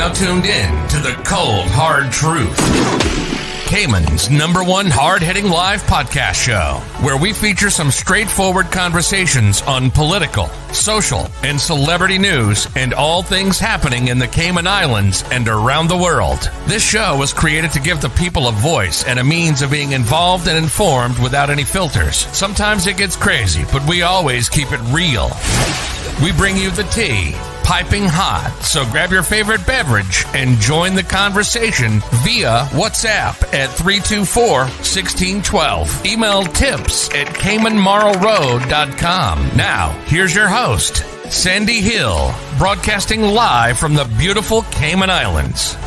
now tuned in to the Cold Hard Truth, Cayman's #1 hard-hitting live podcast show, where we feature some straightforward conversations on political, social, and celebrity news and all things happening in the Cayman Islands and around the world. This show was created to give the people a voice and a means of being involved and informed without any filters. Sometimes it gets crazy, but we always keep it real. We bring you the tea, piping hot, so grab your favorite beverage and join the conversation via WhatsApp at 324-1612. Email tips@CaymanMarlRoad.com. Now, here's your host, Sandy Hill, broadcasting live from the beautiful Cayman Islands.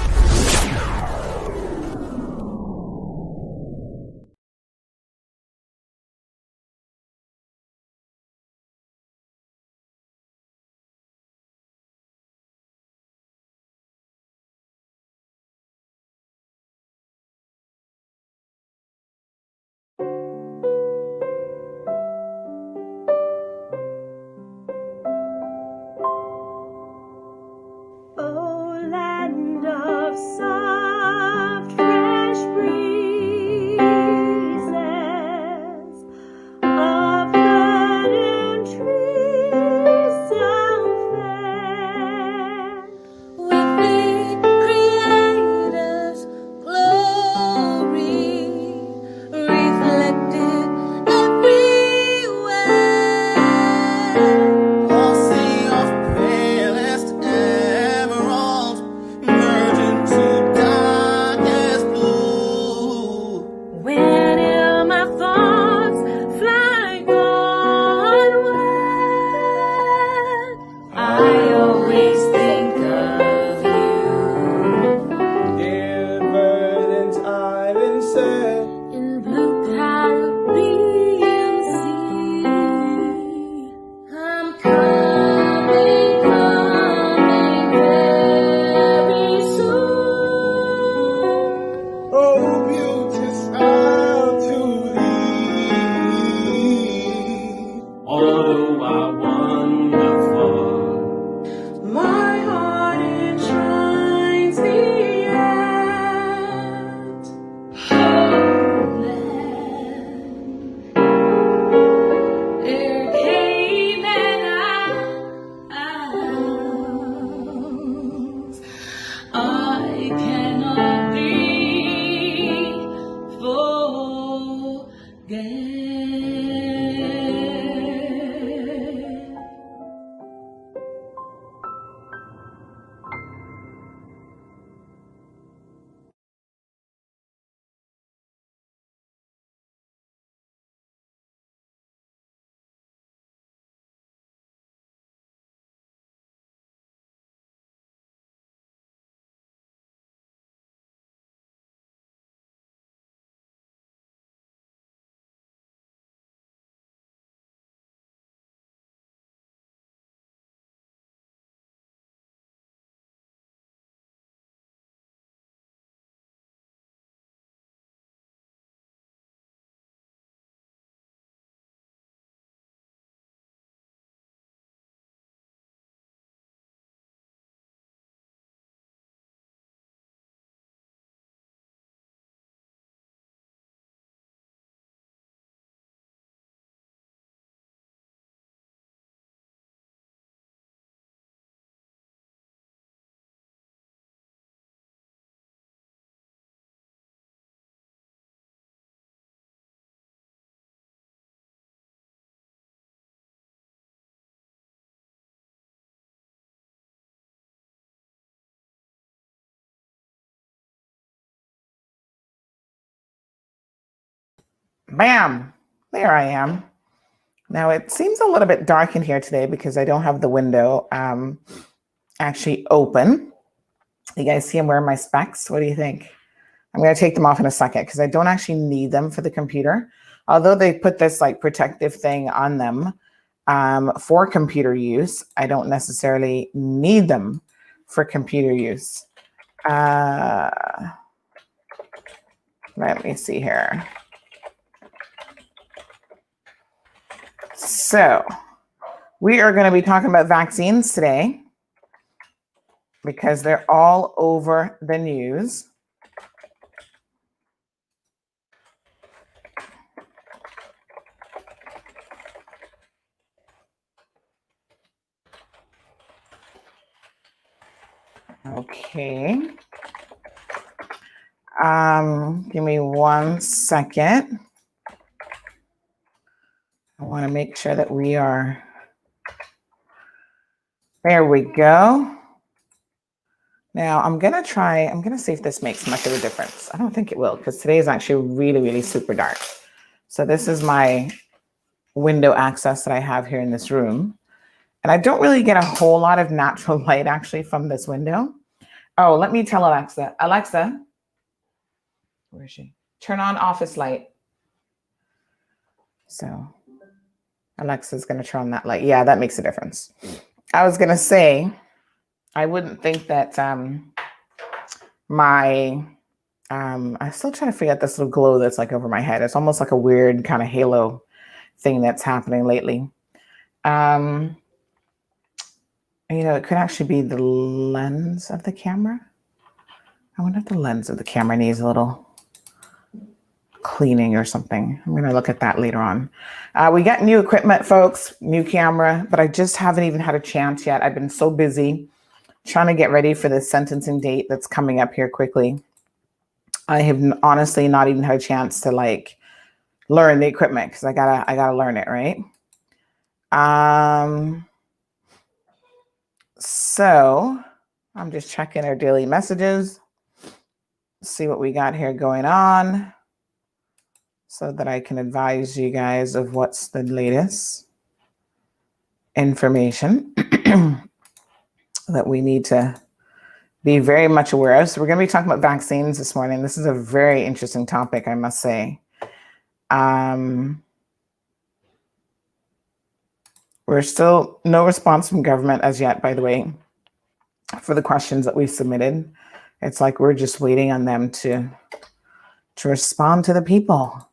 Bam! There I am. Now it seems a little bit dark in here today because I don't have the window actually open. You guys see I'm wearing my specs? What do you think? I'm going to take them off in a second because I don't actually need them for the computer. Although they put this like protective thing on them for computer use, I don't necessarily need them for computer use. Let me see here. So we are going to be talking about vaccines today. because they're all over the news. Okay. Give me 1 second. I want to make sure that we are. There we go. Now I'm going to see if this makes much of a difference. I don't think it will, because today is actually really, really super dark. So this is my window access that I have here in this room. And I don't really get a whole lot of natural light actually from this window. Oh, let me tell Alexa. Alexa, where is she? Turn on office light. So Alexa's going to turn on that light. Yeah, that makes a difference. I was going to say, I wouldn't think that I'm still trying to figure out this little glow that's like over my head. It's almost like a weird kind of halo thing that's happening lately. It could actually be the lens of the camera. I wonder if the lens of the camera needs a little cleaning or something. I'm going to look at that later on. We got new equipment, folks, new camera, but I just haven't even had a chance yet. I've been so busy trying to get ready for the sentencing date that's coming up here quickly. I have honestly not even had a chance to learn the equipment because I gotta learn it, right? So I'm just checking our daily messages, see what we got here going on, so that I can advise you guys of what's the latest information that we need to be very much aware of. So we're going to be talking about vaccines this morning. This is a very interesting topic, I must say. We're still no response from government as yet, by the way, for the questions that we submitted. It's like we're just waiting on them to respond to the people.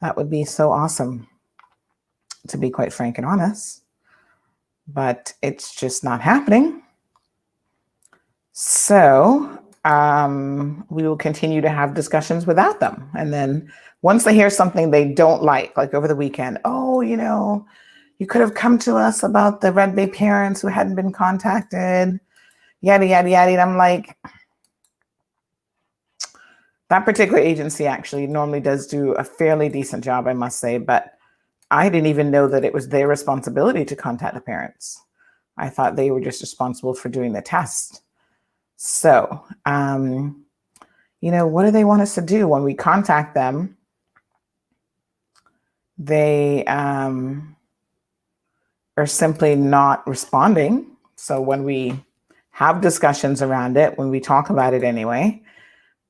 That would be so awesome, to be quite frank and honest. But it's just not happening. So we will continue to have discussions without them. And then once they hear something they don't like over the weekend, you could have come to us about the Red Bay parents who hadn't been contacted, yada, yada, yada. And I'm like, that particular agency actually normally does do a fairly decent job, I must say, but I didn't even know that it was their responsibility to contact the parents. I thought they were just responsible for doing the test. So, what do they want us to do when we contact them? They are simply not responding. So when we have discussions around it, when we talk about it anyway,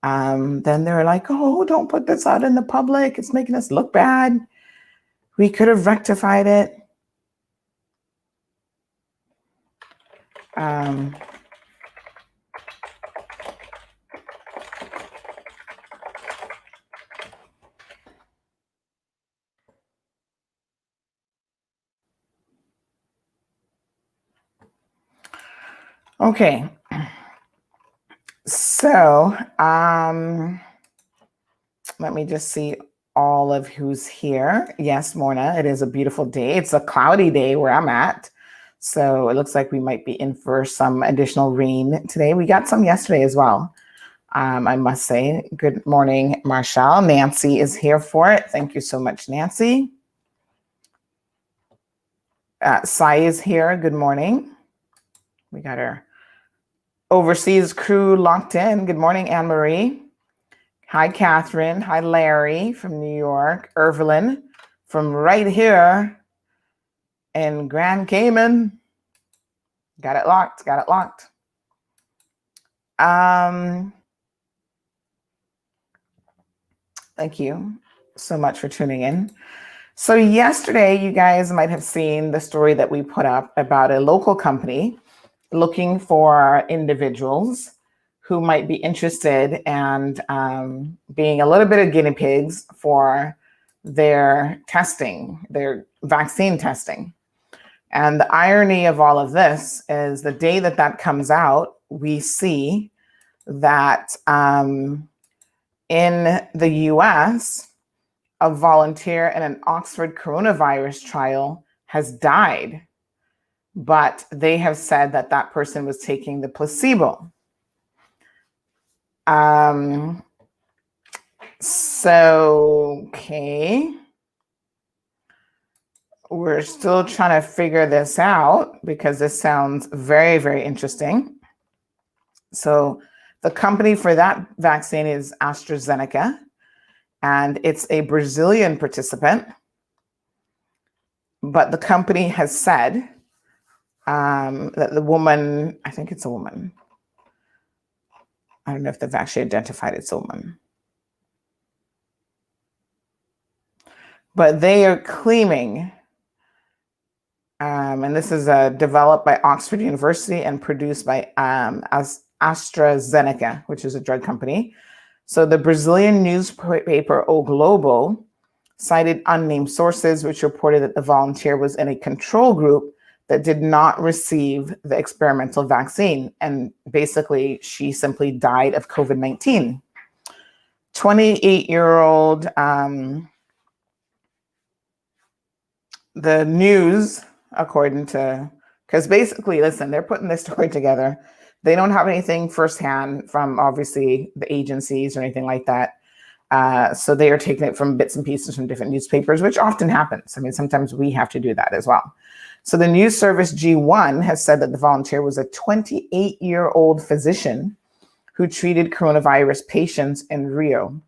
then they're like, oh, don't put this out in the public. It's making us look bad. We could have rectified it. Okay. So, let me just see all of who's here. Yes, Morna, it is a beautiful day. It's a cloudy day where I'm at. So it looks like we might be in for some additional rain today. We got some yesterday as well. I must say, good morning, Marshall. Nancy is here for it. Thank you so much, Nancy. Sai is here. Good morning. We got our overseas crew locked in. Good morning, Anne Marie. Hi, Catherine. Hi, Larry from New York. Irvelyn from right here in Grand Cayman. Got it locked. Got it locked. Thank you so much for tuning in. So yesterday, you guys might have seen the story that we put up about a local company looking for individuals who might be interested in being a little bit of guinea pigs for their testing, their vaccine testing. And the irony of all of this is the day that comes out, we see that in the US, a volunteer in an Oxford coronavirus trial has died, but they have said that that person was taking the placebo. Okay. We're still trying to figure this out because this sounds very, very interesting. So the company for that vaccine is AstraZeneca, and it's a Brazilian participant. But the company has said that the woman, I think it's a woman. I don't know if they've actually identified it's a woman. But they are claiming, and this is developed by Oxford University and produced by AstraZeneca, which is a drug company. So the Brazilian newspaper O Globo cited unnamed sources, which reported that the volunteer was in a control group that did not receive the experimental vaccine. And basically, she simply died of COVID-19. 28-year-old, the news, according to, because basically, listen, they're putting this story together. They don't have anything firsthand from obviously the agencies or anything like that. So they are taking it from bits and pieces from different newspapers, which often happens. I mean, sometimes we have to do that as well. So the news service G1 has said that the volunteer was a 28-year-old physician who treated coronavirus patients in Rio.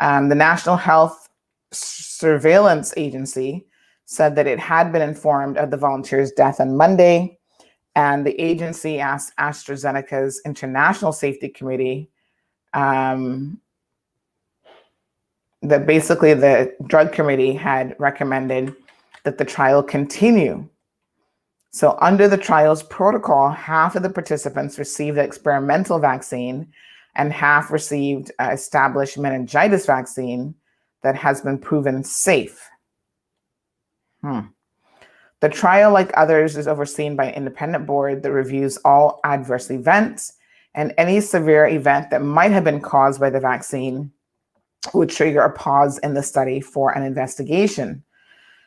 The National Health Surveillance Agency said that it had been informed of the volunteer's death on Monday, and the agency asked AstraZeneca's International Safety Committee that basically the drug committee had recommended that the trial continue. So under the trial's protocol, half of the participants received the experimental vaccine and half received established meningitis vaccine that has been proven safe. The trial, like others, is overseen by an independent board that reviews all adverse events, and any severe event that might have been caused by the vaccine would trigger a pause in the study for an investigation.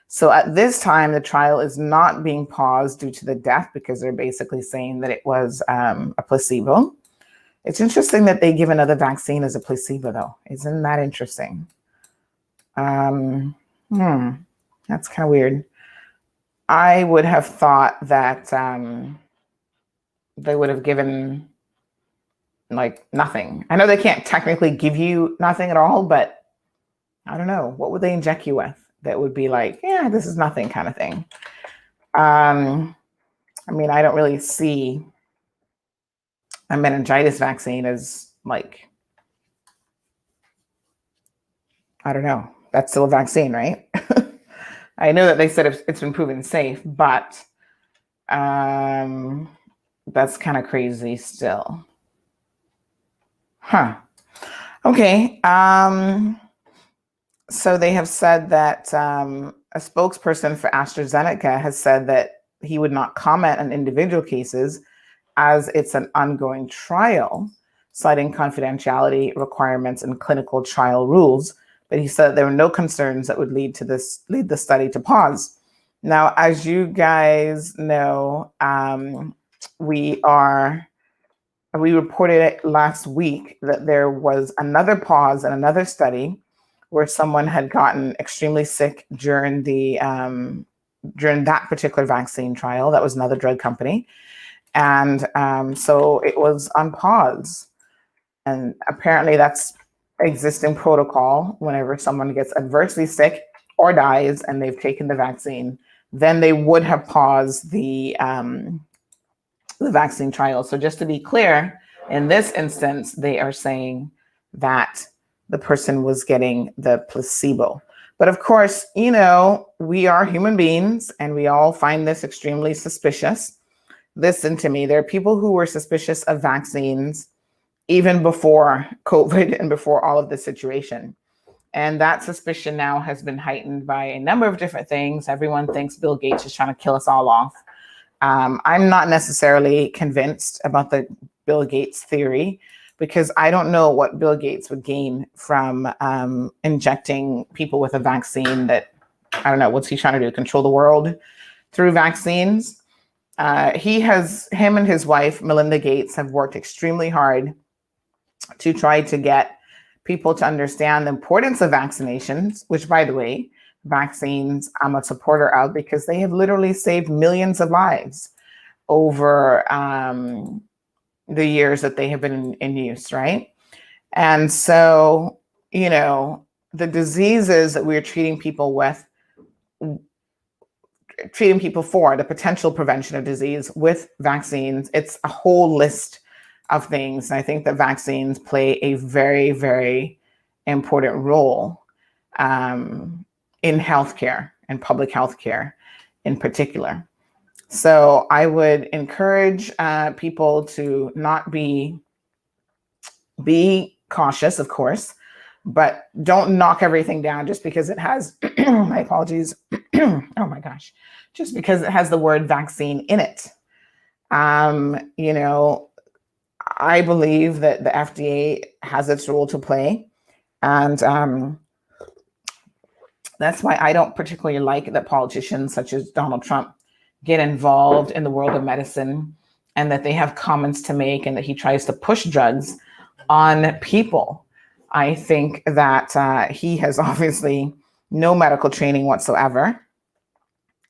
So at this time, the trial is not being paused due to the death because they're basically saying that it was a placebo. It's interesting that they give another vaccine as a placebo, though. Isn't that interesting? That's kind of weird. I would have thought that they would have given like nothing. I know they can't technically give you nothing at all, but I don't know. What would they inject you with that would be like, yeah, this is nothing kind of thing? I mean, I don't really see a meningitis vaccine as like, I don't know. That's still a vaccine, right? I know that they said it's been proven safe, but that's kind of crazy still. Okay. So they have said that a spokesperson for AstraZeneca has said that he would not comment on individual cases as it's an ongoing trial, citing confidentiality requirements and clinical trial rules. But he said there were no concerns that would lead the study to pause. Now, as you guys know, we reported it last week that there was another pause in another study where someone had gotten extremely sick during that particular vaccine trial. That was another drug company. And so it was on pause. And apparently that's existing protocol. Whenever someone gets adversely sick or dies and they've taken the vaccine, then they would have paused the vaccine trial. So just to be clear, in this instance, they are saying that the person was getting the placebo. But of course, you know, we are human beings and we all find this extremely suspicious. Listen to me, there are people who were suspicious of vaccines even before COVID and before all of this situation. And that suspicion now has been heightened by a number of different things. Everyone thinks Bill Gates is trying to kill us all off. I'm not necessarily convinced about the Bill Gates theory, because I don't know what Bill Gates would gain from injecting people with a vaccine that, I don't know, what's he trying to do? Control the world through vaccines? Him and his wife, Melinda Gates, have worked extremely hard to try to get people to understand the importance of vaccinations, which, by the way, vaccines I'm a supporter of, because they have literally saved millions of lives over the years that they have been in use, right? And so, the diseases that we're treating people for, the potential prevention of disease with vaccines, it's a whole list of things. And I think that vaccines play a very, very important role in healthcare and public healthcare in particular. So I would encourage people to not be cautious, of course, but don't knock everything down just because it has, my apologies, oh my gosh, just because it has the word vaccine in it. I believe that the FDA has its role to play. And that's why I don't particularly like that politicians such as Donald Trump get involved in the world of medicine, and that they have comments to make, and that he tries to push drugs on people. I think that he has obviously no medical training whatsoever.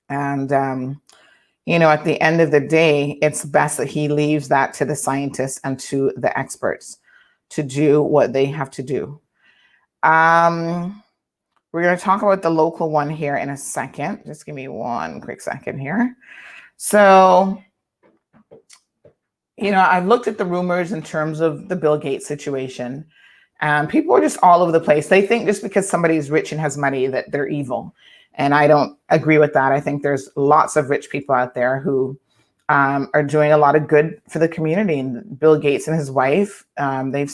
And, at the end of the day, it's best that he leaves that to the scientists and to the experts to do what they have to do. We're going to talk about the local one here in a second. Just give me one quick second here. So, I've looked at the rumors in terms of the Bill Gates situation, and people are just all over the place. They think just because somebody's rich and has money that they're evil. And I don't agree with that. I think there's lots of rich people out there who are doing a lot of good for the community. And Bill Gates and his wife, they've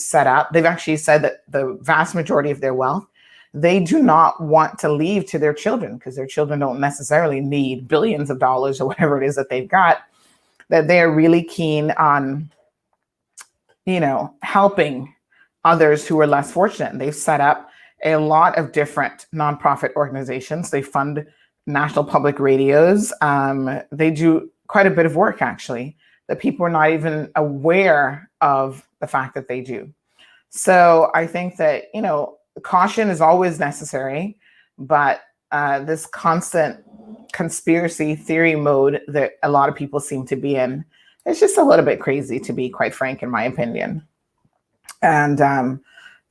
actually said that the vast majority of their wealth, they do not want to leave to their children, because their children don't necessarily need billions of dollars or whatever it is that they've got, that they are really keen on, helping others who are less fortunate. And they've set up a lot of different nonprofit organizations. They fund national public radios. They do quite a bit of work, actually, that people are not even aware of the fact that they do. So I think that, caution is always necessary, but this constant conspiracy theory mode that a lot of people seem to be in, it's just a little bit crazy, to be quite frank, in my opinion. And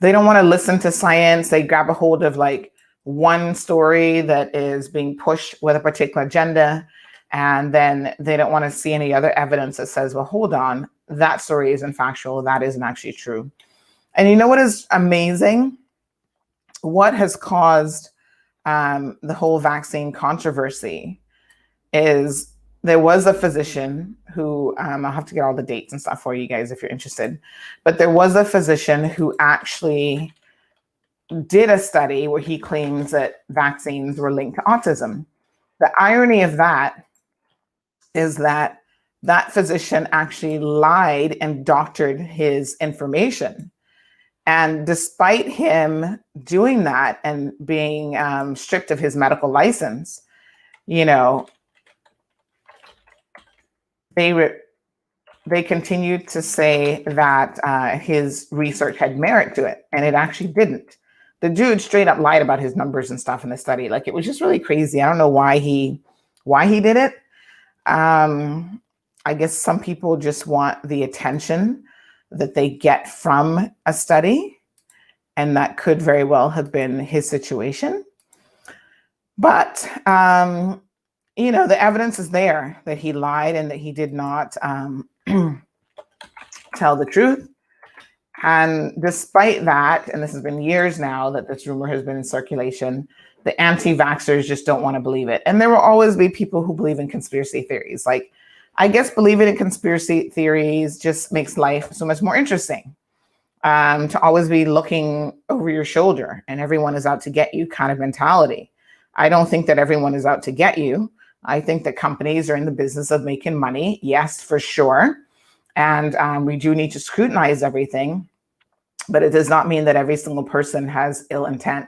they don't want to listen to science. They grab a hold of like one story that is being pushed with a particular agenda, and then they don't want to see any other evidence that says, well, hold on, that story isn't factual, that isn't actually true. And you know what is amazing? What has caused the whole vaccine controversy is there was a physician who, I'll have to get all the dates and stuff for you guys if you're interested, but there was a physician who actually did a study where he claims that vaccines were linked to autism. The irony of that is that that physician actually lied and doctored his information. And despite him doing that and being stripped of his medical license, they continued to say that his research had merit to it, and it actually didn't. The dude straight up lied about his numbers and stuff in the study. Like, it was just really crazy. I don't know why he did it. I guess some people just want the attention that they get from a study, and that could very well have been his situation. But the evidence is there that he lied and that he did not tell the truth. And despite that, and this has been years now that this rumor has been in circulation, the anti-vaxxers just don't want to believe it. And there will always be people who believe in conspiracy theories. Like, I guess believing in conspiracy theories just makes life so much more interesting. To always be looking over your shoulder and everyone is out to get you kind of mentality. I don't think that everyone is out to get you. I think that companies are in the business of making money. Yes, for sure. And we do need to scrutinize everything, but it does not mean that every single person has ill intent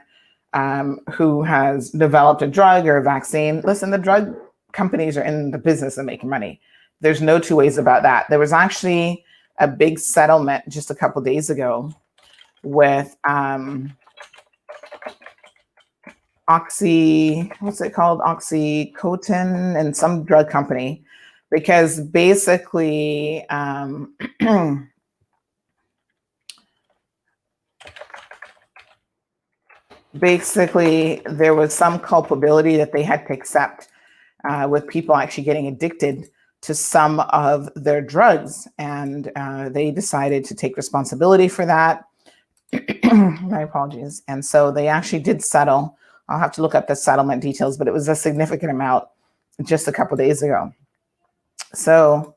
who has developed a drug or a vaccine. Listen, the drug companies are in the business of making money. There's no two ways about that. There was actually a big settlement just a couple days ago with Oxycontin and some drug company, because basically there was some culpability that they had to accept with people actually getting addicted to some of their drugs, and they decided to take responsibility for that. My apologies. And so they actually did settle. I'll have to look up the settlement details, but it was a significant amount just a couple days ago. So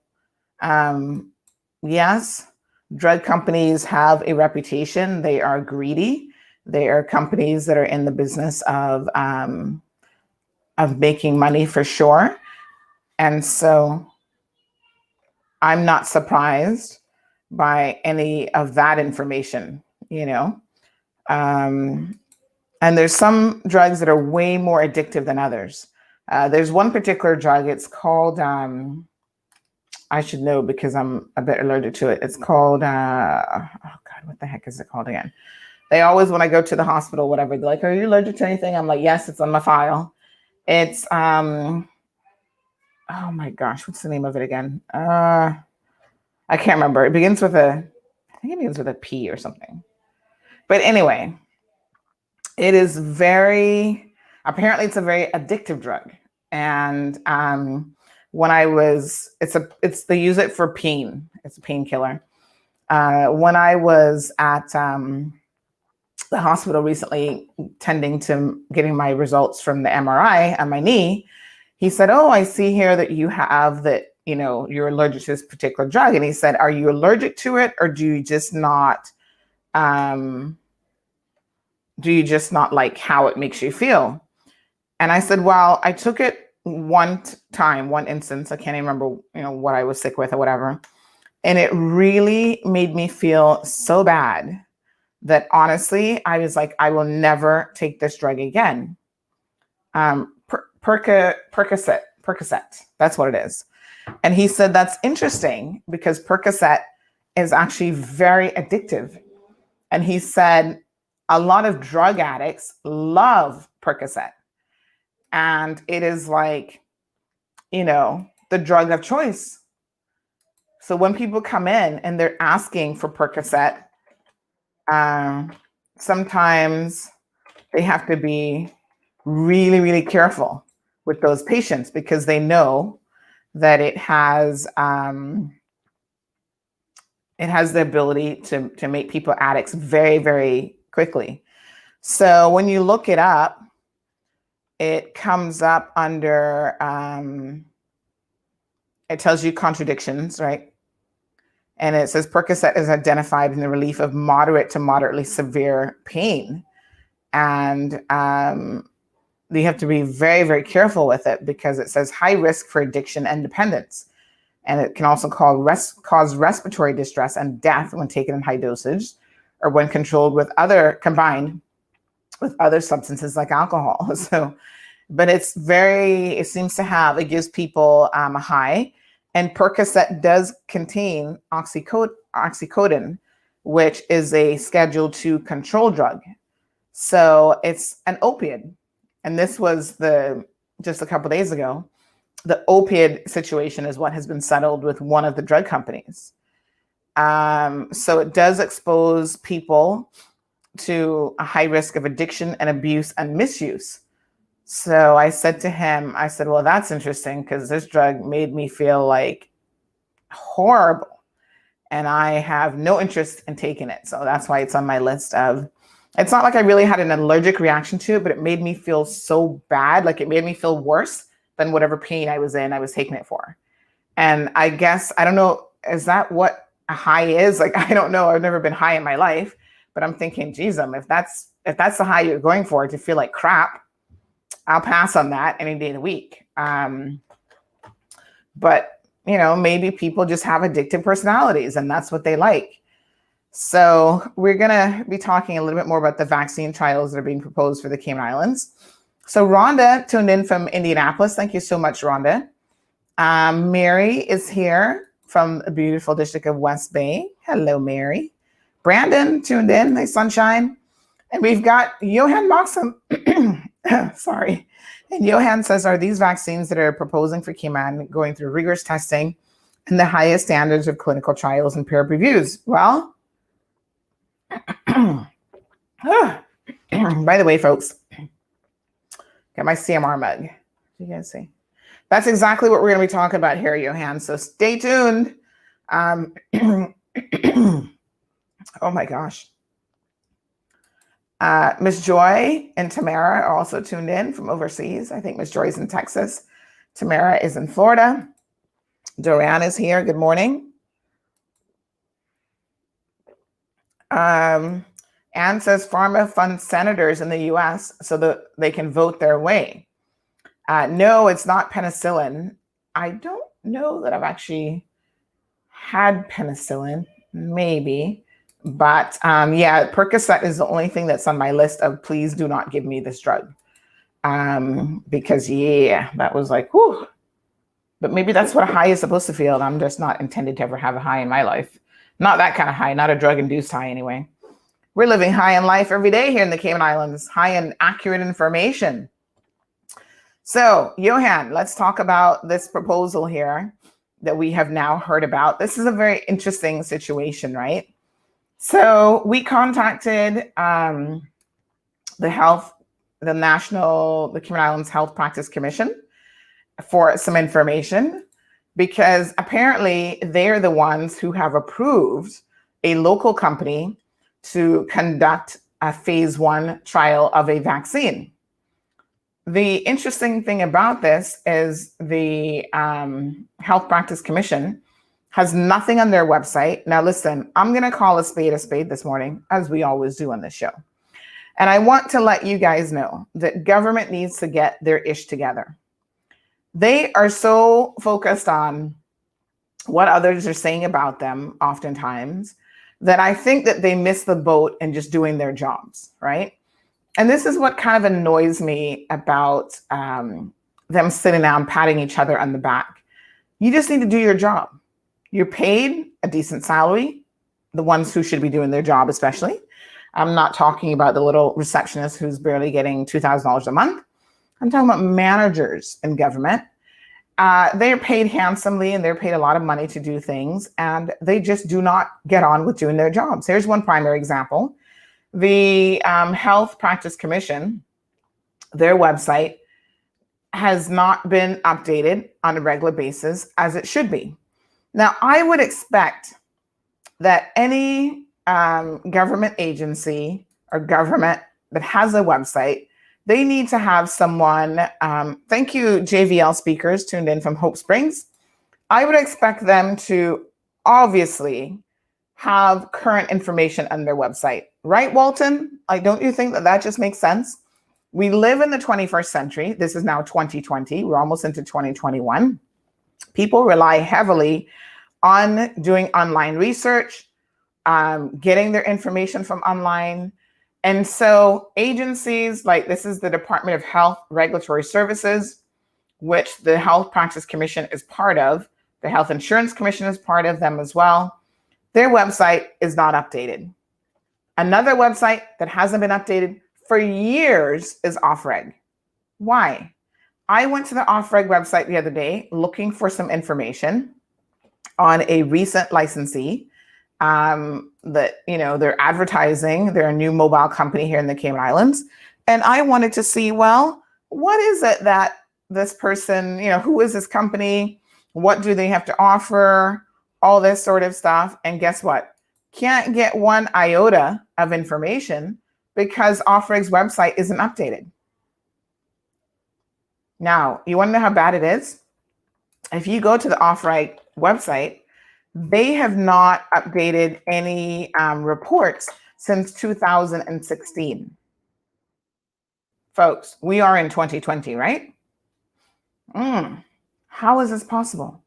yes, drug companies have a reputation. They are greedy. They are companies that are in the business of making money for sure. And so I'm not surprised by any of that information, you know. And there's some drugs that are way more addictive than others. There's one particular drug. It's called, I should know because I'm a bit allergic to it. It's called, oh God, what the heck is it called again? They always, when I go to the hospital, whatever, they're like, are you allergic to anything? I'm like, yes, it's on my file. It's, oh my gosh, what's the name of it again? I can't remember. It begins with I think it begins with a P or something. But anyway, apparently it's a very addictive drug. And they use it for pain. It's a painkiller. When I was at the hospital recently tending to getting my results from the MRI on my knee, he said, oh, I see here that you have that, you know, you're allergic to this particular drug. And he said, are you allergic to it, or do you just not like how it makes you feel? And I said, well, I took it one instance. I can't even remember, you know, what I was sick with or whatever. And it really made me feel so bad that honestly, I was like, I will never take this drug again. Percocet, that's what it is. And he said, that's interesting because Percocet is actually very addictive. And he said, a lot of drug addicts love Percocet. And it is like, you know, the drug of choice. So when people come in and they're asking for Percocet, sometimes they have to be really, really careful with those patients because they know that it has the ability to make people addicts very, very quickly. So when you look it up, it comes up under, it tells you contradictions, right? And it says Percocet is identified in the relief of moderate to moderately severe pain. And you have to be very, very careful with it because it says high risk for addiction and dependence. And it can also cause respiratory distress and death when taken in high dosage or when combined with other substances like alcohol. So, but it gives people a high. And Percocet does contain oxycodone, which is a Schedule II control drug. So it's an opioid. And this was just a couple of days ago, the opioid situation is what has been settled with one of the drug companies. So it does expose people to a high risk of addiction and abuse and misuse. So I said to him, well, that's interesting because this drug made me feel like horrible and I have no interest in taking it. So that's why it's on my list of, it's not like I really had an allergic reaction to it, but it made me feel so bad. Like it made me feel worse than whatever pain I was taking it for. And I guess, I don't know, is that what a high is? Like, I don't know. I've never been high in my life, but I'm thinking, geez, if that's the high you're going for, to feel like crap, I'll pass on that any day of the week. But maybe people just have addictive personalities and that's what they like. So we're going to be talking a little bit more about the vaccine trials that are being proposed for the Cayman Islands. So Rhonda tuned in from Indianapolis. Thank you so much, Rhonda. Mary is here from the beautiful district of West Bay. Hello, Mary. Brandon tuned in. Nice sunshine. And we've got Johan Moxham. Sorry. And Johan says, are these vaccines that are proposing for Cayman going through rigorous testing and the highest standards of clinical trials and peer reviews? Well, by the way, folks, got my CMR mug. You guys see? That's exactly what we're going to be talking about here, Johan. So stay tuned. Oh my gosh. Miss Joy and Tamara are also tuned in from overseas. I think Miss Joy's in Texas. Tamara is in Florida. Doran is here. Good morning. Anne says pharma funds senators in the US so that they can vote their way. No, it's not penicillin. I don't know that I've actually had penicillin, maybe. But yeah, Percocet is the only thing that's on my list of please do not give me this drug. Because yeah, that was like, whew. But maybe that's what a high is supposed to feel. And I'm just not intended to ever have a high in my life. Not that kind of high, not a drug-induced high anyway. We're living high in life every day here in the Cayman Islands, high in accurate information. So, Johan, let's talk about this proposal here that we have now heard about. This is a very interesting situation, right? So we contacted the Cayman Islands Health Practice Commission for some information because apparently they're the ones who have approved a local company to conduct a phase 1 trial of a vaccine. The interesting thing about this is the Health Practice Commission has nothing on their website. Now, listen, I'm going to call a spade this morning, as we always do on this show. And I want to let you guys know that government needs to get their ish together. They are so focused on what others are saying about them oftentimes that I think that they miss the boat in just doing their jobs, right? And this is what kind of annoys me about them sitting down, patting each other on the back. You just need to do your job. You're paid a decent salary, the ones who should be doing their job especially. I'm not talking about the little receptionist who's barely getting $2,000 a month. I'm talking about managers in government. They're paid handsomely and they're paid a lot of money to do things, and they just do not get on with doing their jobs. Here's one primary example. The Health Practice Commission, their website has not been updated on a regular basis as it should be. Now, I would expect that any government agency or government that has a website, they need to have someone, thank you, JVL speakers tuned in from Hope Springs. I would expect them to obviously have current information on their website. Right, Walton? Like, don't you think that that just makes sense? We live in the 21st century. This is now 2020. We're almost into 2021. People rely heavily on doing online research, getting their information from online. And so agencies like this is the Department of Health Regulatory Services, which the Health Practice Commission is part of. The Health Insurance Commission is part of them as well. Their website is not updated. Another website that hasn't been updated for years is OffReg. Why? I went to the OffReg website the other day looking for some information on a recent licensee that, they're advertising. They're a new mobile company here in the Cayman Islands. And I wanted to see, well, what is it that this person, who is this company? What do they have to offer? All this sort of stuff. And guess what? Can't get one iota of information because OffReg's website isn't updated. Now, you want to know how bad it is? If you go to the OffReg website, they have not updated any reports since 2016. Folks, we are in 2020, right? How is this possible?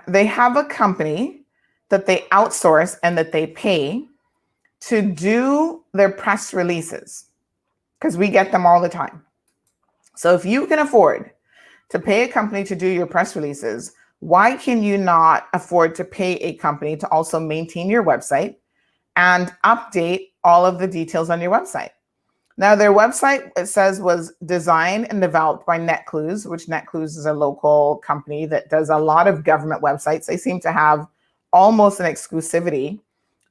They have a company that they outsource and that they pay to do their press releases, because we get them all the time. So if you can afford to pay a company to do your press releases, why can you not afford to pay a company to also maintain your website and update all of the details on your website? Now, their website, it says, was designed and developed by NetClues, which NetClues is a local company that does a lot of government websites. They seem to have almost an exclusivity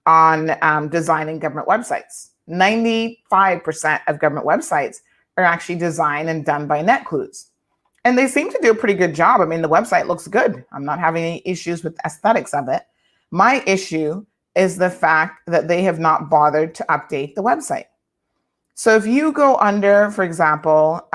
on designing government websites. 95% of government websites are actually designed and done by NetClues. And they seem to do a pretty good job. I mean, the website looks good. I'm not having any issues with the aesthetics of it. My issue is the fact that they have not bothered to update the website. So if you go under, for example,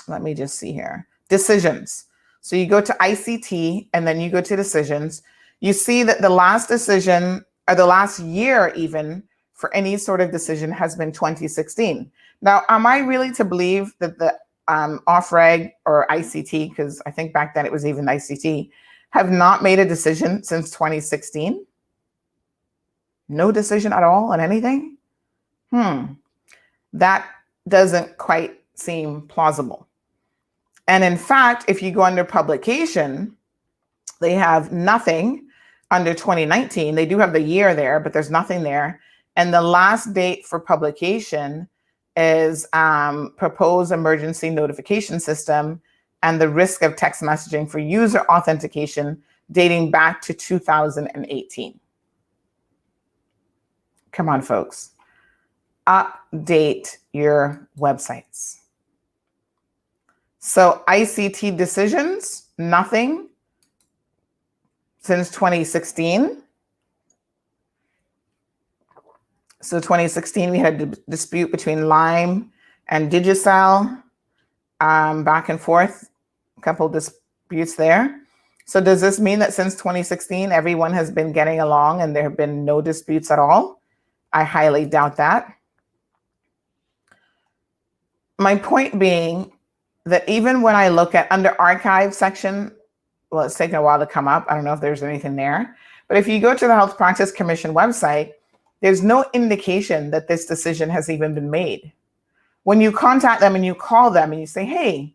let me just see here, decisions. So you go to ICT and then you go to decisions. You see that the last decision, or the last year even, for any sort of decision has been 2016. Now, am I really to believe that the OffReg or ICT, because I think back then it was even ICT, have not made a decision since 2016? No decision at all on anything? That doesn't quite seem plausible. And in fact, if you go under publication, they have nothing under 2019. They do have the year there, but there's nothing there. And the last date for publication is proposed emergency notification system and the risk of text messaging for user authentication dating back to 2018. Come on, folks. Update your websites. So ICT decisions, nothing since 2016. So 2016, we had a dispute between Lime and Digicel, back and forth, a couple disputes there. So does this mean that since 2016, everyone has been getting along and there have been no disputes at all? I highly doubt that. My point being that even when I look at under archive section, well, it's taken a while to come up. I don't know if there's anything there, but if you go to the Health Practice Commission website, there's no indication that this decision has even been made. When you contact them and you call them and you say, hey,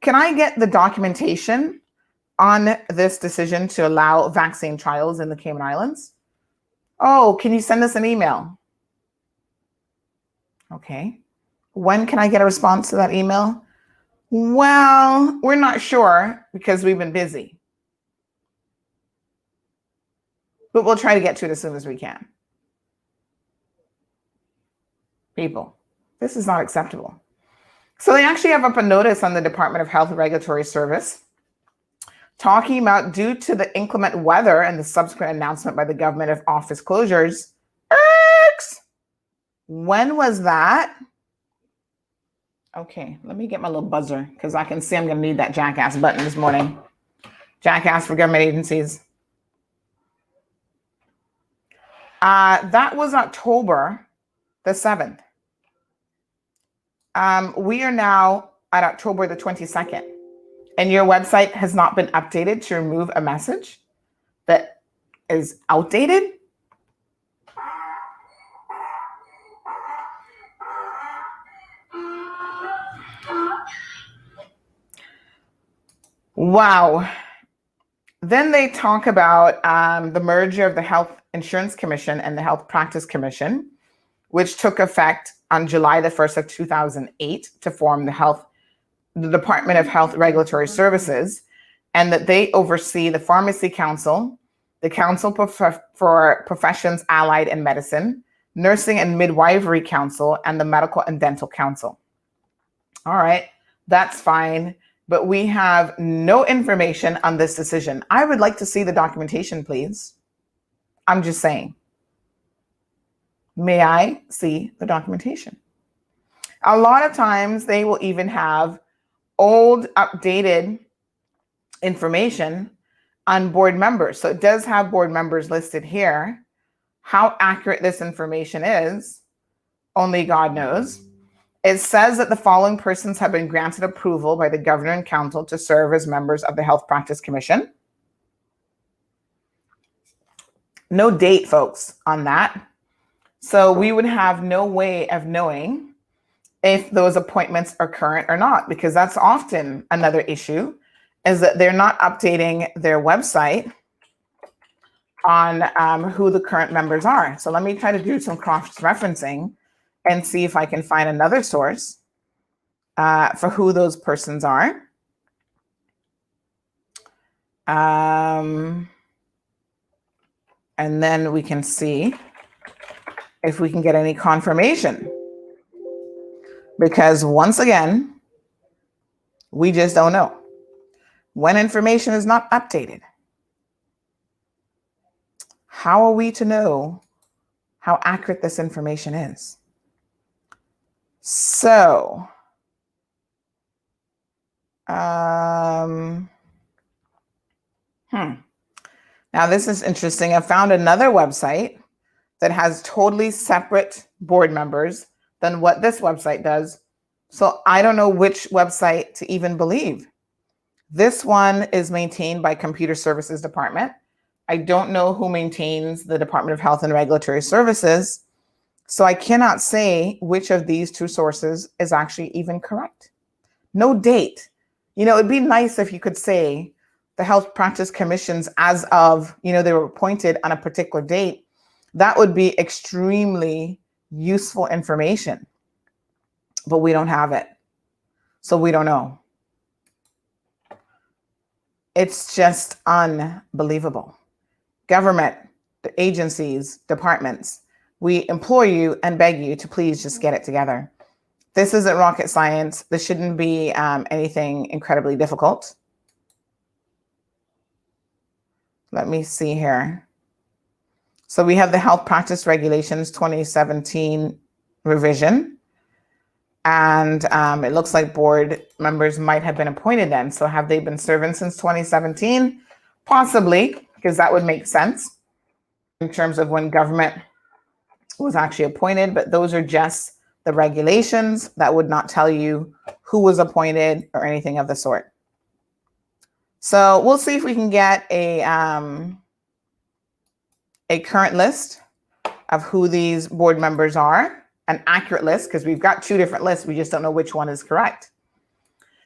can I get the documentation on this decision to allow vaccine trials in the Cayman Islands? Oh, can you send us an email? Okay. When can I get a response to that email? Well, we're not sure because we've been busy. But we'll try to get to it as soon as we can. People, this is not acceptable. So they actually have up a notice on the Department of Health Regulatory Service talking about, due to the inclement weather and the subsequent announcement by the government of office closures. When was that? Okay, let me get my little buzzer because I can see I'm going to need that jackass button this morning. Jackass for government agencies. That was October the 7th. We are now at October the 22nd, and your website has not been updated to remove a message that is outdated? Wow. Then they talk about the merger of the Health Insurance Commission and the Health Practice Commission, which took effect on July the 1st of 2008 to form the Department of Health Regulatory Services, and that they oversee the Pharmacy Council, the Council for Professions Allied in Medicine, Nursing and Midwifery Council, and the Medical and Dental Council. All right, that's fine, but we have no information on this decision. I would like to see the documentation, please. I'm just saying. May I see the documentation? A lot of times they will even have old, updated information on board members. So it does have board members listed here. How accurate this information is, only God knows. It says that the following persons have been granted approval by the Governor and Council to serve as members of the Health Practice Commission. No date, folks, on that. So we would have no way of knowing if those appointments are current or not, because that's often another issue, is that they're not updating their website on who the current members are. So let me try to do some cross-referencing and see if I can find another source for who those persons are. And then we can see if we can get any confirmation. Because once again, we just don't know when information is not updated. How are we to know how accurate this information is? So, now this is interesting. I found another website that has totally separate board members than what this website does. So I don't know which website to even believe. This one is maintained by Computer Services Department. I don't know who maintains the Department of Health and Regulatory Services. So I cannot say which of these two sources is actually even correct. No date. It'd be nice if you could say the Health Practice Commissions as of, they were appointed on a particular date. That would be extremely useful information, but we don't have it. So we don't know. It's just unbelievable. Government, the agencies, departments, we implore you and beg you to please just get it together. This isn't rocket science. This shouldn't be anything incredibly difficult. Let me see here. So we have the Health Practice Regulations 2017 revision. And it looks like board members might have been appointed then. So have they been serving since 2017? Possibly, because that would make sense in terms of when government was actually appointed. But those are just the regulations. That would not tell you who was appointed or anything of the sort. So we'll see if we can get a current list of who these board members are, an accurate list, because we've got two different lists. We just don't know which one is correct.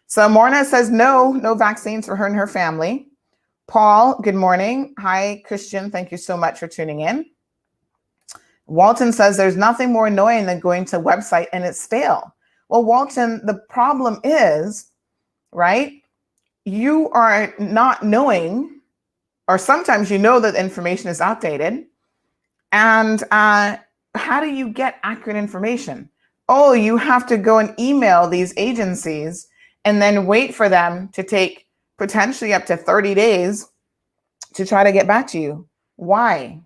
So Morna says no vaccines for her and her family. Paul, good morning. Hi, Christian. Thank you so much for tuning in. Walton says there's nothing more annoying than going to a website and it's stale. Well, Walton, the problem is, right, you are not knowing, or sometimes you know that information is outdated. And how do you get accurate information? Oh, you have to go and email these agencies and then wait for them to take potentially up to 30 days to try to get back to you. Why?